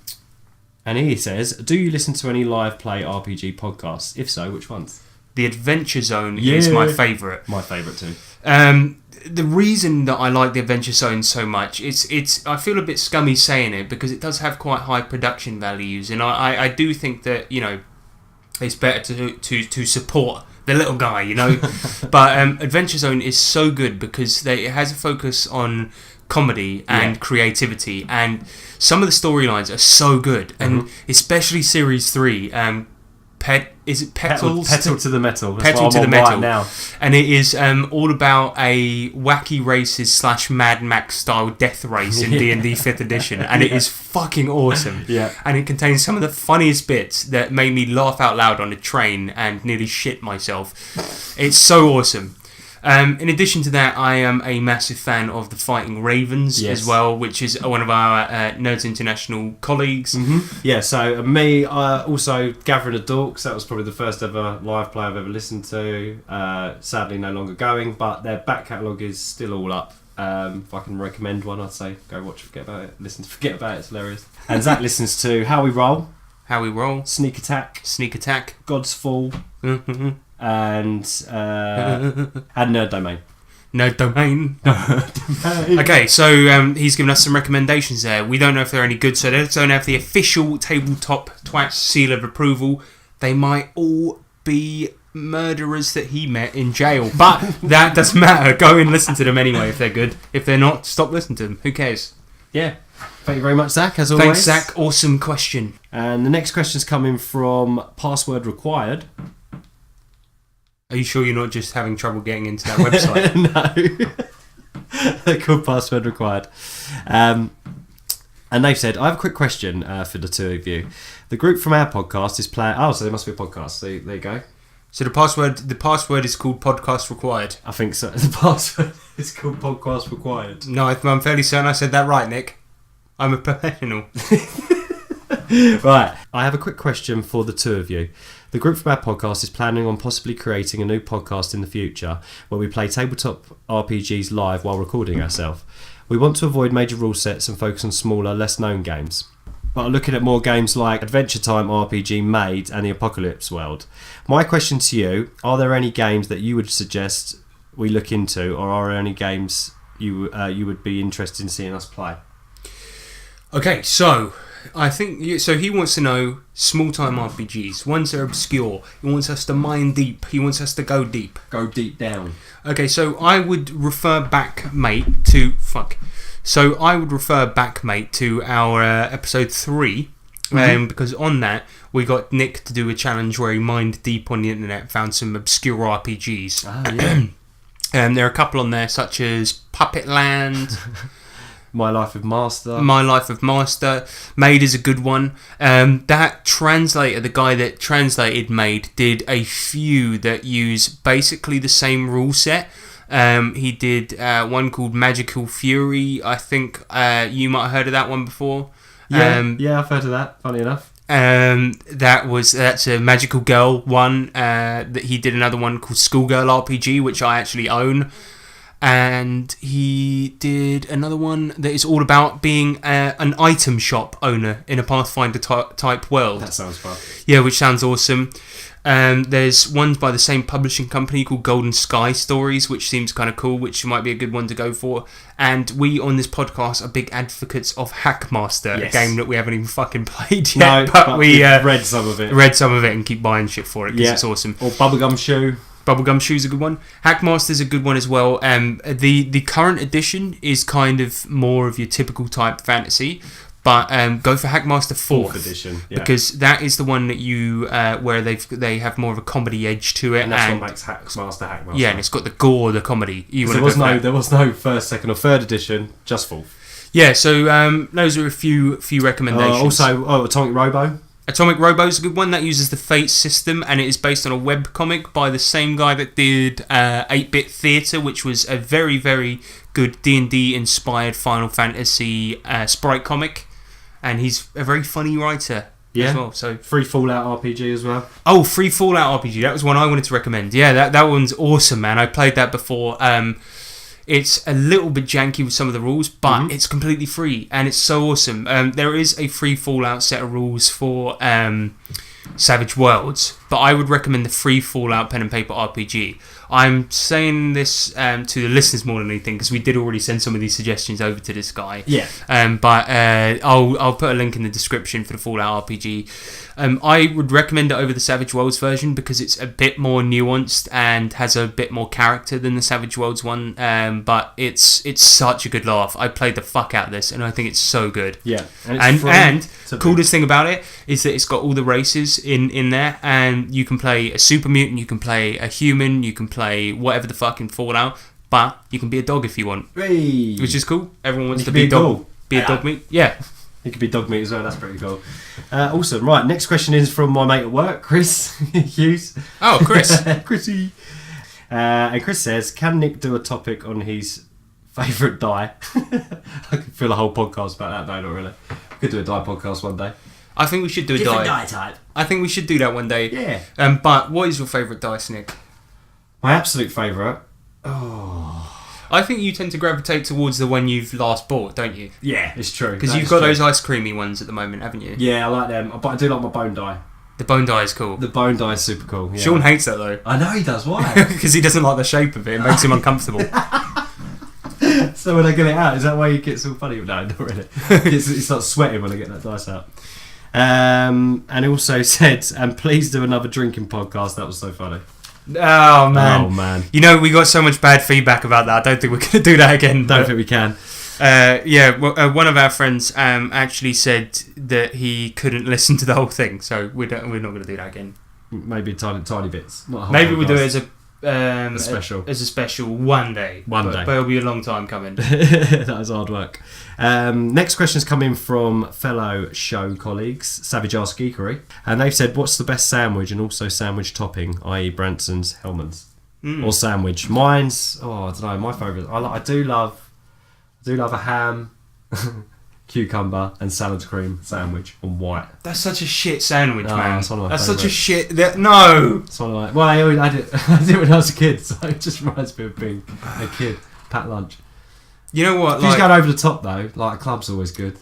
he says, do you listen to any live play RPG podcasts? If so, which ones? The Adventure Zone is Yeah. my favourite. My favourite too. The reason that I like the Adventure Zone so much, it's I feel a bit scummy saying it because it does have quite high production values, and I do think that it's better to support the little guy, But Adventure Zone is so good because it has a focus on comedy and creativity, and some of the storylines are so good, and especially Series 3. Petal to the Metal. That's Petal what to I'm the on Metal. right now. And it is all about a wacky races / Mad Max style death race in D&D 5th edition, and it is fucking awesome. Yeah. And it contains some of the funniest bits that made me laugh out loud on a train and nearly shit myself. It's so awesome. In addition to that, I am a massive fan of the Fighting Ravens as well, which is one of our Nerds International colleagues. Yeah, so me, also Gathering the Dorks, that was probably the first ever live play I've ever listened to. Sadly no longer going, but their back catalogue is still all up. If I can recommend one, I'd say go watch Forget About It. Listen to Forget About It, it's hilarious. And Zach listens to How We Roll, Sneak Attack, God's Fall, and Nerd Domain. Nerd Domain. Okay, so he's given us some recommendations there. We don't know if they're any good, so they don't have the official Tabletop Twats seal of approval. They might all be murderers that he met in jail, but that doesn't matter. Go and listen to them anyway if they're good. If they're not, stop listening to them. Who cares? Yeah. Thank you very much, Zach, as always. Thanks, Zach. Awesome question. And the next question's coming from Password Required. Are you sure you're not just having trouble getting into that website? No. They're called Password Required. And they've said, I have a quick question for the two of you. The group from our podcast is playing... Oh, so there must be a podcast. So there you go. So the password is called podcast required. I think so. The password is called podcast required. No, I'm fairly certain I said that right, Nick. I'm a professional. Right. I have a quick question for the two of you. The group from our podcast is planning on possibly creating a new podcast in the future where we play tabletop RPGs live while recording ourselves. We want to avoid major rule sets and focus on smaller, less known games. But looking at more games like Adventure Time RPG Made and the Apocalypse World. My question to you, are there any games that you would suggest we look into, or are there any games you would be interested in seeing us play? Okay, so I think so. He wants to know small time RPGs, ones that are obscure. He wants us to mine deep. He wants us to go deep. Go deep down. Okay, so I would refer back, mate, to our episode 3, because on that we got Nick to do a challenge where he mined deep on the internet, found some obscure RPGs. Ah, yeah. There are a couple on there, such as Puppet Land. My Life of Master. My Life of Master. Made is a good one. That translator, the guy that translated Made, did a few that use basically the same rule set. He did one called Magical Fury. I think you might have heard of that one before. Yeah, I've heard of that, funny enough. That's a Magical Girl one. That he did another one called Schoolgirl RPG, which I actually own. And he did another one that is all about being an item shop owner in a Pathfinder type world. That sounds fun. Yeah, which sounds awesome. There's ones by the same publishing company called Golden Sky Stories, which seems kind of cool, which might be a good one to go for. And we on this podcast are big advocates of Hackmaster, yes. A game that we haven't even fucking played yet, but we read some of it. And keep buying shit for it because it's awesome. Or Bubblegum Shoe. Bubblegum Shoe's a good one. Hackmaster's a good one as well. The current edition is kind of more of your typical type fantasy, but go for Hackmaster 4th edition, because that is the one that you where they have more of a comedy edge to it, and that's what makes Hackmaster. Yeah, and it's got the gore, the comedy. There was no first, second, or third edition, just 4th. Yeah, so those are a few recommendations. Atomic Robo. Atomic Robo is a good one that uses the Fate system, and it is based on a webcomic by the same guy that did 8-Bit Theatre, which was a very, very good D&D inspired Final Fantasy sprite comic, and he's a very funny writer as well. So Free Fallout RPG as well. Oh, Free Fallout RPG, that was one I wanted to recommend. Yeah, that one's awesome, man. I played that before. It's a little bit janky with some of the rules, but it's completely free, and it's so awesome. There is a free Fallout set of rules for Savage Worlds, but I would recommend the free Fallout pen and paper RPG. I'm saying this to the listeners more than anything because we did already send some of these suggestions over to this guy. Yeah. But I'll put a link in the description for the Fallout RPG. I would recommend it over the Savage Worlds version because it's a bit more nuanced and has a bit more character than the Savage Worlds one. But it's such a good laugh. I played the fuck out of this and I think it's so good. Yeah. And coolest thing about it is that it's got all the races in there, and you can play a super mutant, you can play a human, you can play whatever the fuck in Fallout, but you can be a dog if you want. Hey. Which is cool. Everyone wants to be a dog. Be a dog meat. Yeah. It could be dog meat as well, that's pretty cool. Awesome. Right, next question is from my mate at work, Chris Hughes. Oh, Chris. Chrissy. And Chris says, can Nick do a topic on his favourite die? I could fill a whole podcast about that. No, not really. We could do a die podcast one day. I think we should do a Different die. die type. I think we should do that one day. Yeah. But what is your favourite dice, Nick? My absolute favourite? I think you tend to gravitate towards the one you've last bought, don't you? Yeah, it's true. Because you've got those ice creamy ones at the moment, haven't you? Yeah, I like them. But I do like my bone die. The bone die is cool. The bone die is super cool. Yeah. Sean hates that though. I know he does. Why? Because he doesn't like the shape of it. It makes him uncomfortable. So when I get it out, is that why he gets all funny? No, not really. He starts sweating when I get that dice out. And he also said, and please do another drinking podcast. That was so funny. Oh man. You know, we got so much bad feedback about that. I don't think we're going to do that again. Don't think we can. One of our friends actually said that he couldn't listen to the whole thing, so we're not going to do that again. Maybe tiny bits. Not a whole Maybe podcast. we'll do it as a special. As a special one day. But it'll be a long time coming. That was hard work. Next question's coming from fellow show colleagues, Savage Ass Geekery, and they've said, "What's the best sandwich and also sandwich topping, i.e., Branson's, Hellman's, or sandwich?" Mine's, I don't know, my favourite. I do love a ham, cucumber, and salad cream sandwich on white. That's such a shit sandwich, man. That's one of my That's favourites. such a shit. No. It's one of my. Well, I did it when I was a kid, so it just reminds me of being a kid. Packed lunch. You know what? If you're going over the top though, like a club's always good.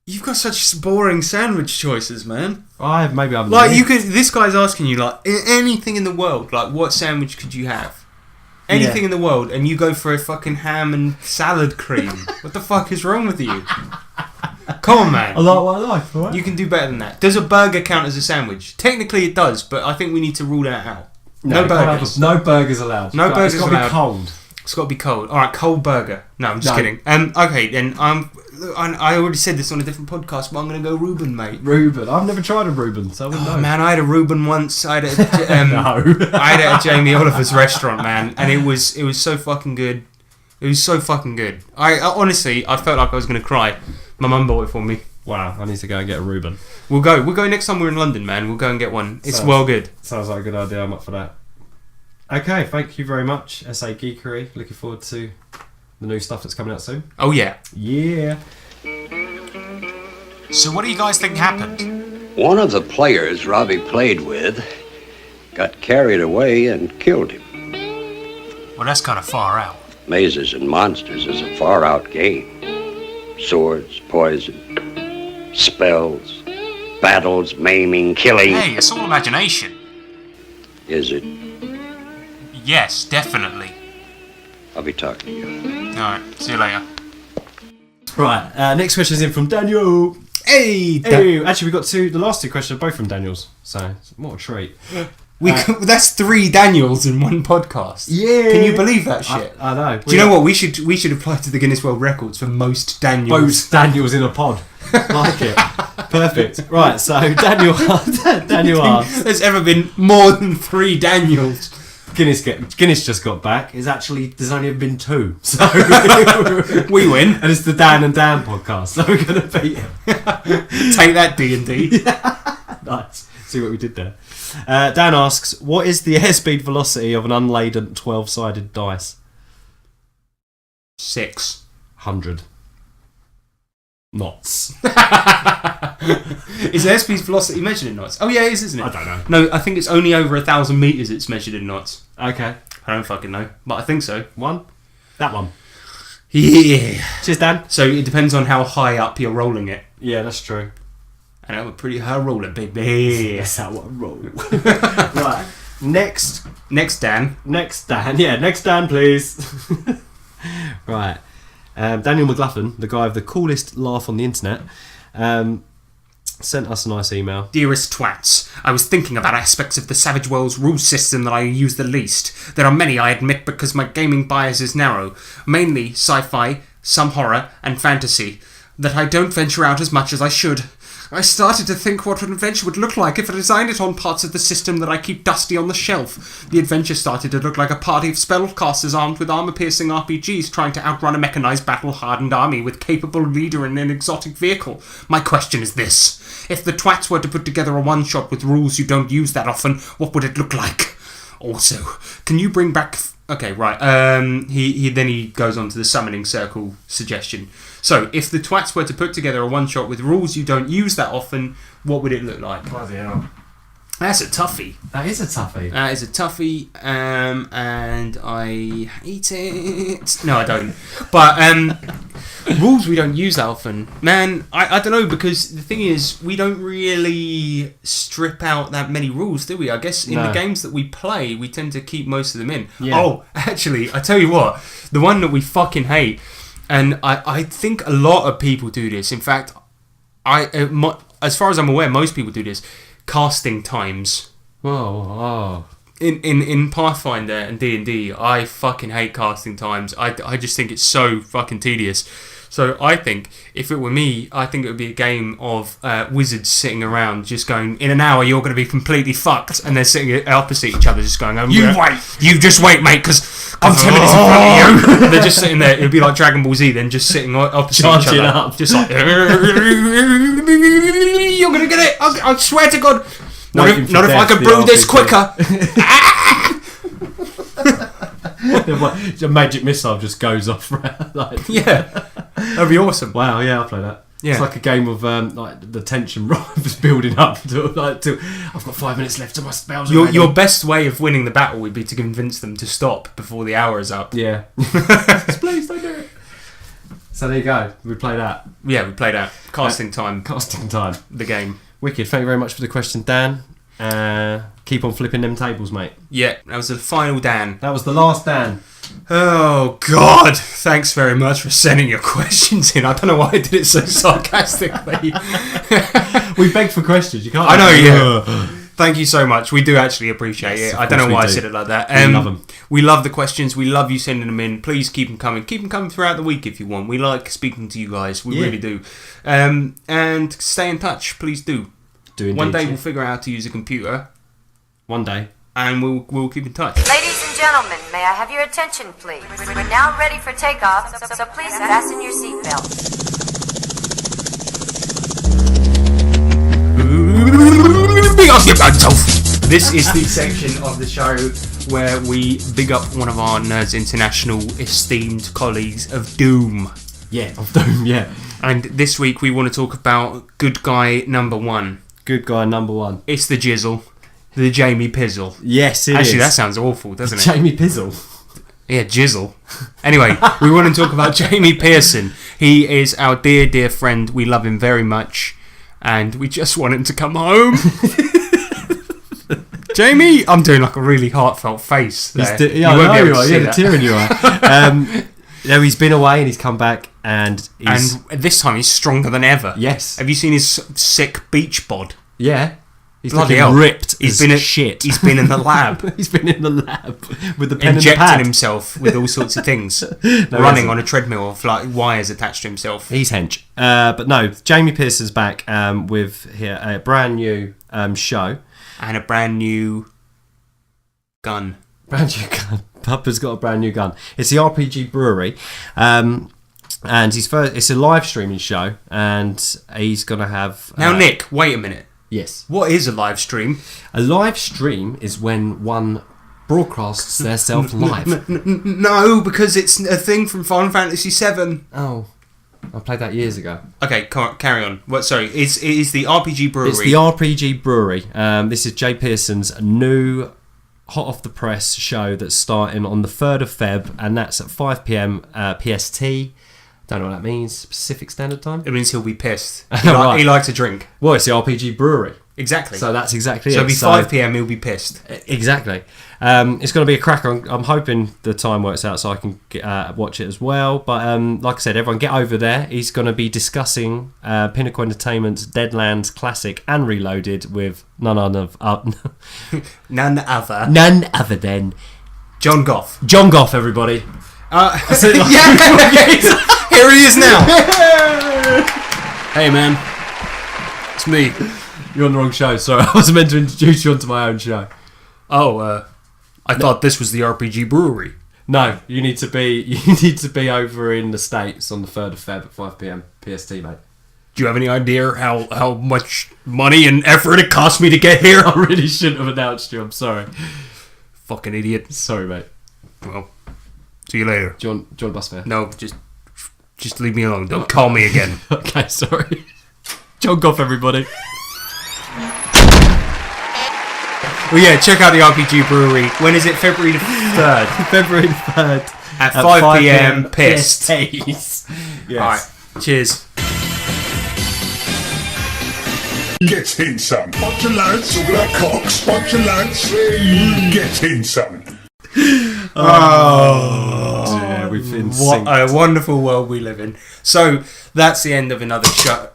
You've got such boring sandwich choices, man. Maybe I'm like you could. This guy's asking you like anything in the world. Like, what sandwich could you have? Anything in the world, and you go for a fucking ham and salad cream. What the fuck is wrong with you? Come on, man. I like what I like. Right? You can do better than that. Does a burger count as a sandwich? Technically, it does, but I think we need to rule that out. No burgers. No burgers allowed. No burgers allowed. It's got to be cold. It's got to be cold. All right, cold burger. No, I'm just kidding. Okay, then I already said this on a different podcast, but I'm going to go Reuben, mate. Reuben. I've never tried a Reuben, so I wouldn't know. Man, I had a Reuben once. I had it at Jamie Oliver's restaurant, man, and it was so fucking good. It was so fucking good. I honestly, I felt like I was going to cry. My mum bought it for me. Wow, I need to go and get a Reuben. We'll go next time we're in London, man. We'll go and get one. It's well good. Sounds like a good idea. I'm up for that. Okay, thank you very much, SA Geekery. Looking forward to the new stuff that's coming out soon. Oh, yeah. Yeah. So what do you guys think happened? One of the players Robbie played with got carried away and killed him. Well, that's kind of far out. Mazes and Monsters is a far-out game. Swords, poison, spells, battles, maiming, killing. Hey, it's all imagination. Is it? Yes, definitely. I'll be talking to you. Alright, see you later. Right, next question is in from Daniel. Hey! Actually, we got the last two questions are both from Daniels, so what a treat. That's 3 Daniels in one podcast. Yeah. Can you believe that shit? I know. Do you know what? We should apply to the Guinness World Records for most Daniels. Most Daniels in a pod. Like it. Perfect. Right, so Daniel asks. There's ever been more than 3 Daniels. Guinness just got back. There's only ever been 2. So we win. And it's the Dan and Dan podcast, so we're going to beat him. Take that, D&D. Nice. See what we did there. Dan asks, what is the airspeed velocity of an unladen 12-sided dice? 600 knots. Is airspeed velocity measured in knots? Oh yeah, it is, isn't it? I don't know. No, I think it's only over 1,000 meters. It's measured in knots. Okay. I don't fucking know, but I think so. That one. Yeah. Cheers, Dan. So it depends on how high up you're rolling it. Yeah, that's true. And I'm a pretty high roller, baby. That's how I roll. Right. Next Dan. Next Dan, please. Right. Daniel McLaughlin, the guy with the coolest laugh on the internet, sent us a nice email. Dearest twats, I was thinking about aspects of the Savage Worlds rule system that I use the least. There are many, I admit, because my gaming bias is narrow. Mainly sci-fi, some horror, and fantasy. That I don't venture out as much as I should. I started to think what an adventure would look like if I designed it on parts of the system that I keep dusty on the shelf. The adventure started to look like a party of spellcasters armed with armor-piercing RPGs trying to outrun a mechanized battle-hardened army with capable leader in an exotic vehicle. My question is this. If the twats were to put together a one-shot with rules you don't use that often, what would it look like? Also, can you bring back... Okay, right. He goes on to the summoning circle suggestion. So, if the twats were to put together a one-shot with rules you don't use that often, what would it look like? Bloody hell. That's a toughie. That is a toughie. That is a toughie, and I hate it. No, I don't. But rules we don't use that often. Man, I don't know, because the thing is, we don't really strip out that many rules, do we? I guess in the games that we play, we tend to keep most of them in. Yeah. Oh, actually, I tell you what, the one that we fucking hate, and I think a lot of people do this. In fact, as far as I'm aware, most people do this. Casting times. Oh. In Pathfinder and D&D, I fucking hate casting times. I just think it's so fucking tedious. So I think if it were me, I think it would be a game of wizards sitting around just going, in an hour you're going to be completely fucked, and they're sitting opposite each other just going, you just wait mate, because I'm 10 minutes in front of you. They're just sitting there. It'd be like Dragon Ball Z then, just sitting opposite Charging each other, up. just like you're going to get it, I swear to God. Not if I could brew this quicker. The magic missile just goes off. Like, Yeah, that'd be awesome. wow, yeah, I'll play that. Yeah. It's like a game of like the tension was building up to I've got 5 minutes left to my spells. Your best way of winning the battle would be to convince them to stop before the hour is up. yeah. Please don't do it. So there you go. We play that. Yeah, we played out. Casting time. Casting time. The game. Wicked. Thank you very much for the question, Dan. Keep on flipping them tables, mate. Yeah, that was the final Dan. That was the last Dan. Oh, God. Thanks very much for sending your questions in. I don't know why I did it so sarcastically. We begged for questions. You can't. I know, yeah. Thank you so much. We do actually appreciate Yes, it. of I don't know course why I we do. said it like that. We love 'em. We love the questions. We love you sending them in. Please keep them coming. Keep them coming throughout the week if you want. We like speaking to you guys. We Yeah. really do. And stay in touch. Please do. Do indeed. One day we'll figure out how to use a computer, One day. and we'll keep in touch. Ladies and gentlemen, may I have your attention, please? We're now ready for takeoff, so please fasten your seatbelts. This is the section of the show where we big up one of our Nerds International esteemed colleagues of Doom. Yeah. Of Doom. Yeah. And this week we want to talk about good guy number one. Good guy number one. It's the Jizzle, the Jamie Pizzle. Yes, it Actually, is. that sounds awful, doesn't it? Jamie Pizzle. Yeah, Jizzle. Anyway, we want to talk about Jamie Pearson. He is our dear, dear friend. We love him very much, and we just want him to come home. Jamie, I'm doing like a really heartfelt face there. Yeah, You won't be I able know to you see are. Yeah, the that. tear in your eye. No, he's been away and he's come back and he's... And this time he's stronger than ever. Yes. Have you seen his sick beach bod? Yeah. He's Bloody looking hell. ripped He's as been shit. He's been in the lab. He's been in the lab with the pen and the Injecting pad. himself with all sorts of things. he Running hasn't. on a treadmill with like wires attached to himself. He's hench. But no, Jamie Pearson's back with here a brand new show. And a brand new gun. Brand new gun. Puppa's got a brand new gun. It's the RPG Brewery. And it's a live streaming show. And he's going to have... Now, Nick, wait a minute. Yes. What is a live stream? A live stream is when one broadcasts their self live. No, because it's a thing from Final Fantasy VII. Oh. I played that years ago. Okay, carry on. What? Sorry, it is the RPG Brewery. It's the RPG Brewery. This is Jay Pearson's new hot off the press show that's starting on the 3rd of Feb, and that's at 5 p.m. PST. Don't know what that means. Pacific Standard Time? It means he'll be pissed. Right. He likes to drink. Well, it's the RPG Brewery. Exactly. So that's exactly it. So it'll be 5 p.m. He'll be pissed. Exactly. It's going to be a cracker. I'm hoping the time works out so I can watch it as well. But like I said, everyone get over there. He's going to be discussing Pinnacle Entertainment's Deadlands Classic and Reloaded with none other than John Goff. John Goff, everybody. Here he is now. Hey, man. It's me. You're on the wrong show. Sorry, I was meant to introduce you onto my own show. Oh, I thought this was the RPG Brewery. No, you need to be over in the States on the 3rd of Feb at 5 p.m. PST, mate. Do you have any idea how much money and effort it cost me to get here? I really shouldn't have announced you. I'm sorry. Fucking idiot. Sorry, mate. Well, see you later. Do you want a bus fare? No, just leave me alone. Don't call me again. Okay, sorry. John Goff, everybody. Well, yeah, check out the RPG Brewery. When is it? February the 3rd. February 3rd. At 5 p.m. pissed. Yes. Alright, cheers. Get in, son. Bunch of lads, all that cocks. Bunch of lads, get in, son. Yeah, we've been What a wonderful world we live in. So, that's the end of another show.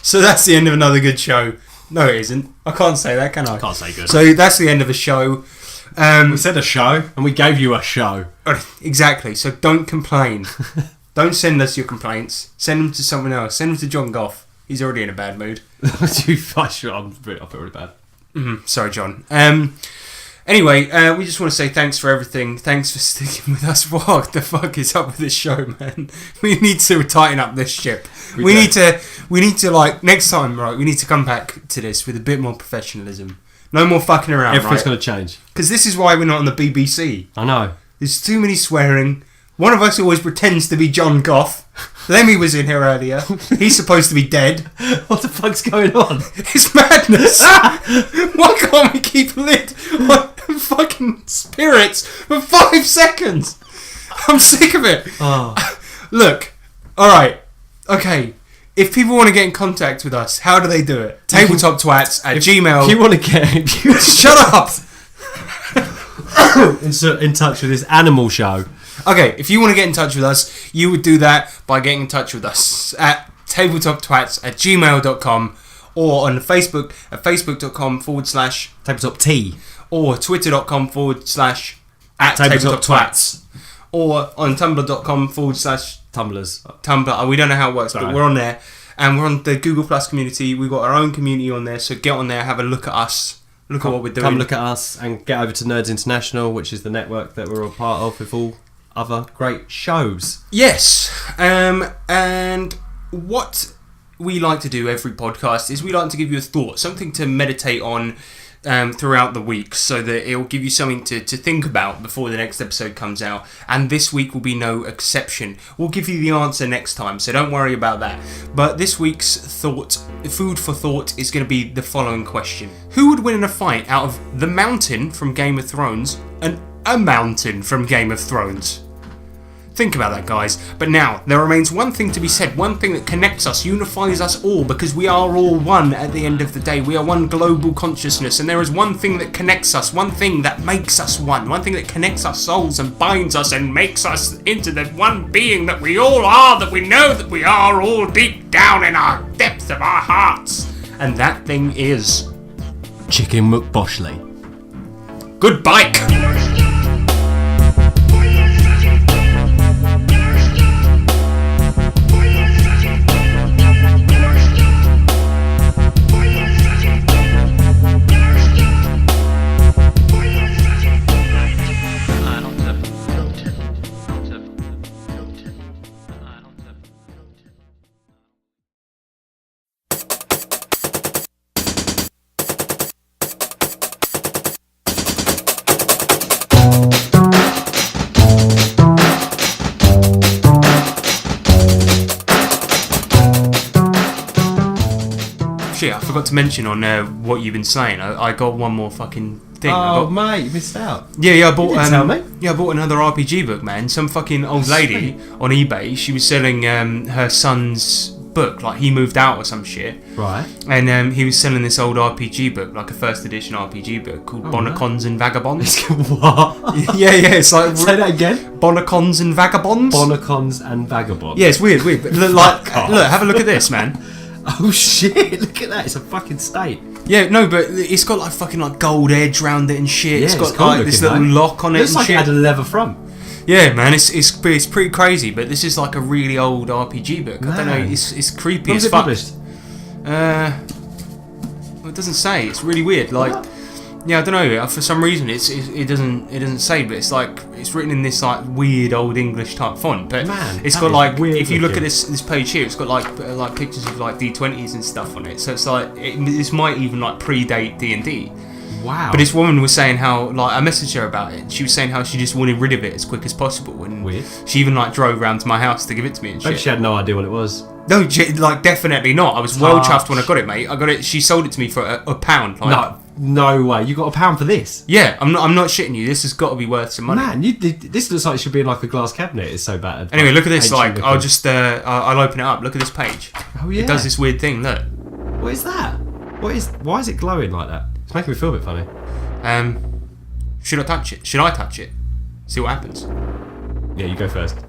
So that's the end of another good show. No, it isn't. I can't say that, can I? Can't say good. So that's the end of the show. We said a show, and we gave you a show. Exactly. So don't complain. Don't send us your complaints. Send them to someone else. Send them to John Goff. He's already in a bad mood. I feel really bad. Sorry, John. Anyway, we just want to say thanks for everything. Thanks for sticking with us. What the fuck is up with this show, man? We need to tighten up this ship. We need to like next time, right? We need to come back to this with a bit more professionalism. No more fucking around. Everything's going to change. Because this is why we're not on the BBC. I know. There's too many swearing. One of us always pretends to be John Goff. Lemmy was in here earlier. He's supposed to be dead. What the fuck's going on? It's madness. Why can't we keep a lid on fucking spirits for 5 seconds? I'm sick of it. Oh. Look, alright, okay. If people want to get in contact with us, how do they do it? TableTopTwats at Gmail. If you want to get... Shut up! in touch with this animal show. Okay, if you want to get in touch with us, you would do that by getting in touch with us at tabletoptwats@gmail.com or on Facebook at facebook.com/ tabletopT or twitter.com/@tabletoptwats or on tumblr.com/ Tumblers. Tumblr. We don't know how it works, Sorry. but we're on there. And we're on the Google Plus community. We've got our own community on there, so get on there, have a look at us. Look at what we're doing. Come look at us and get over to Nerds International, which is the network that we're all part of with all other great shows. Yes. And what we like to do every podcast is we like to give you a thought, something to meditate on throughout the week, so that it will give you something to think about before the next episode comes out. And this week will be no exception. We'll give you the answer next time, so don't worry about that. But this week's food for thought is going to be the following question: who would win in a fight out of the Mountain from Game of Thrones and a mountain from Game of Thrones? Think about that, guys. But now, there remains one thing to be said, one thing that connects us, unifies us all, because we are all one at the end of the day. We are one global consciousness, and there is one thing that connects us, one thing that makes us one thing that connects our souls and binds us and makes us into the one being that we all are, that we know that we are all deep down in our depths of our hearts. And that thing is... Chicken McBoshley. Good bike! Shit, I forgot to mention on what you've been saying. I got one more fucking thing. Mate, you missed out. Yeah, I bought. You didn't tell me. Yeah, I bought another RPG book, man. Some fucking old lady on eBay. She was selling her son's book. Like, he moved out or some shit. Right. And he was selling this old RPG book, like a first edition RPG book called Bonacons and Vagabonds. What? Yeah, it's like... Say that again. Bonacons and Vagabonds. Bonacons and Vagabonds. Yeah, it's weird. But look, have a look at this, man. Oh shit! Look at that. It's a fucking state. Yeah, no, but it's got like fucking like gold edge round it and shit. Yeah, it's got cool like this little lock on it. Looks and like shit. it had a leather front. Yeah, man, it's pretty crazy. But this is like a really old RPG book. I don't know. It's creepy When as was it fuck. published? Well, it doesn't say. It's really weird. Like, yeah, I don't know. For some reason, it doesn't say. But it's like it's written in this like weird old English type font. But Man, it's that got is like weird if you look at looking. this page here, it's got like pictures of like D20s and stuff on it. So it's like this might even like predate D&D. Wow. But this woman was saying how, like, I messaged her about it, and she was saying how she just wanted rid of it as quick as possible, and Weird. she even like drove round to my house to give it to me and Maybe shit. she had no idea what it was. No, like definitely not. I was well chuffed when I got it, mate. I got it. She sold it to me for a £1. Like, No way. You got £1 for this? Yeah, I'm not shitting you. This has got to be worth some money. Man, this looks like it should be in like a glass cabinet. It's so bad. Anyway, look at this. Ancient Like, looking. I'll just I'll open it up. Look at this page. Oh yeah. It does this weird thing. Look. What is that? Why is it glowing like that? It's making me feel a bit funny. Should I touch it? Should I touch it? See what happens. Yeah, you go first.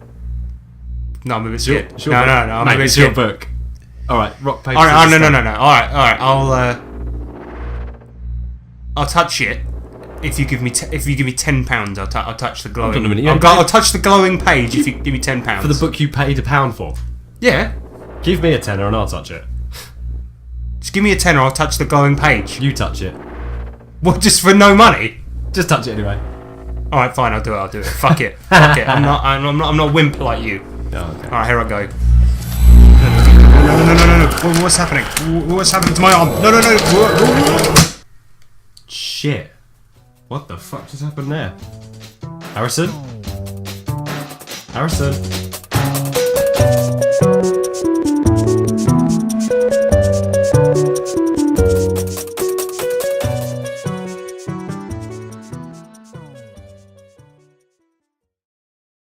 No, I'm a bit scared. It's your No, book. I'm Mate, a bit it's your scared. book. All right, rock paper. All right, scissors, no. stone. All right. I'll touch it. If you give me £10, I'll touch the glowing. Hold on a minute, I'll touch the glowing page if you give me £10 For the book you paid £1 for? Yeah. Give me a tenner and I'll touch it. Just give me a tenner. I'll touch the glowing page. You touch it. What? Just for no money? Just touch it anyway. All right, fine. I'll do it. Fuck it. Fuck it. I'm not a wimp like you. Oh, okay. All right, here I go. No. What's happening? What's happening to my arm? No. Shit. What the fuck just happened there? Harrison?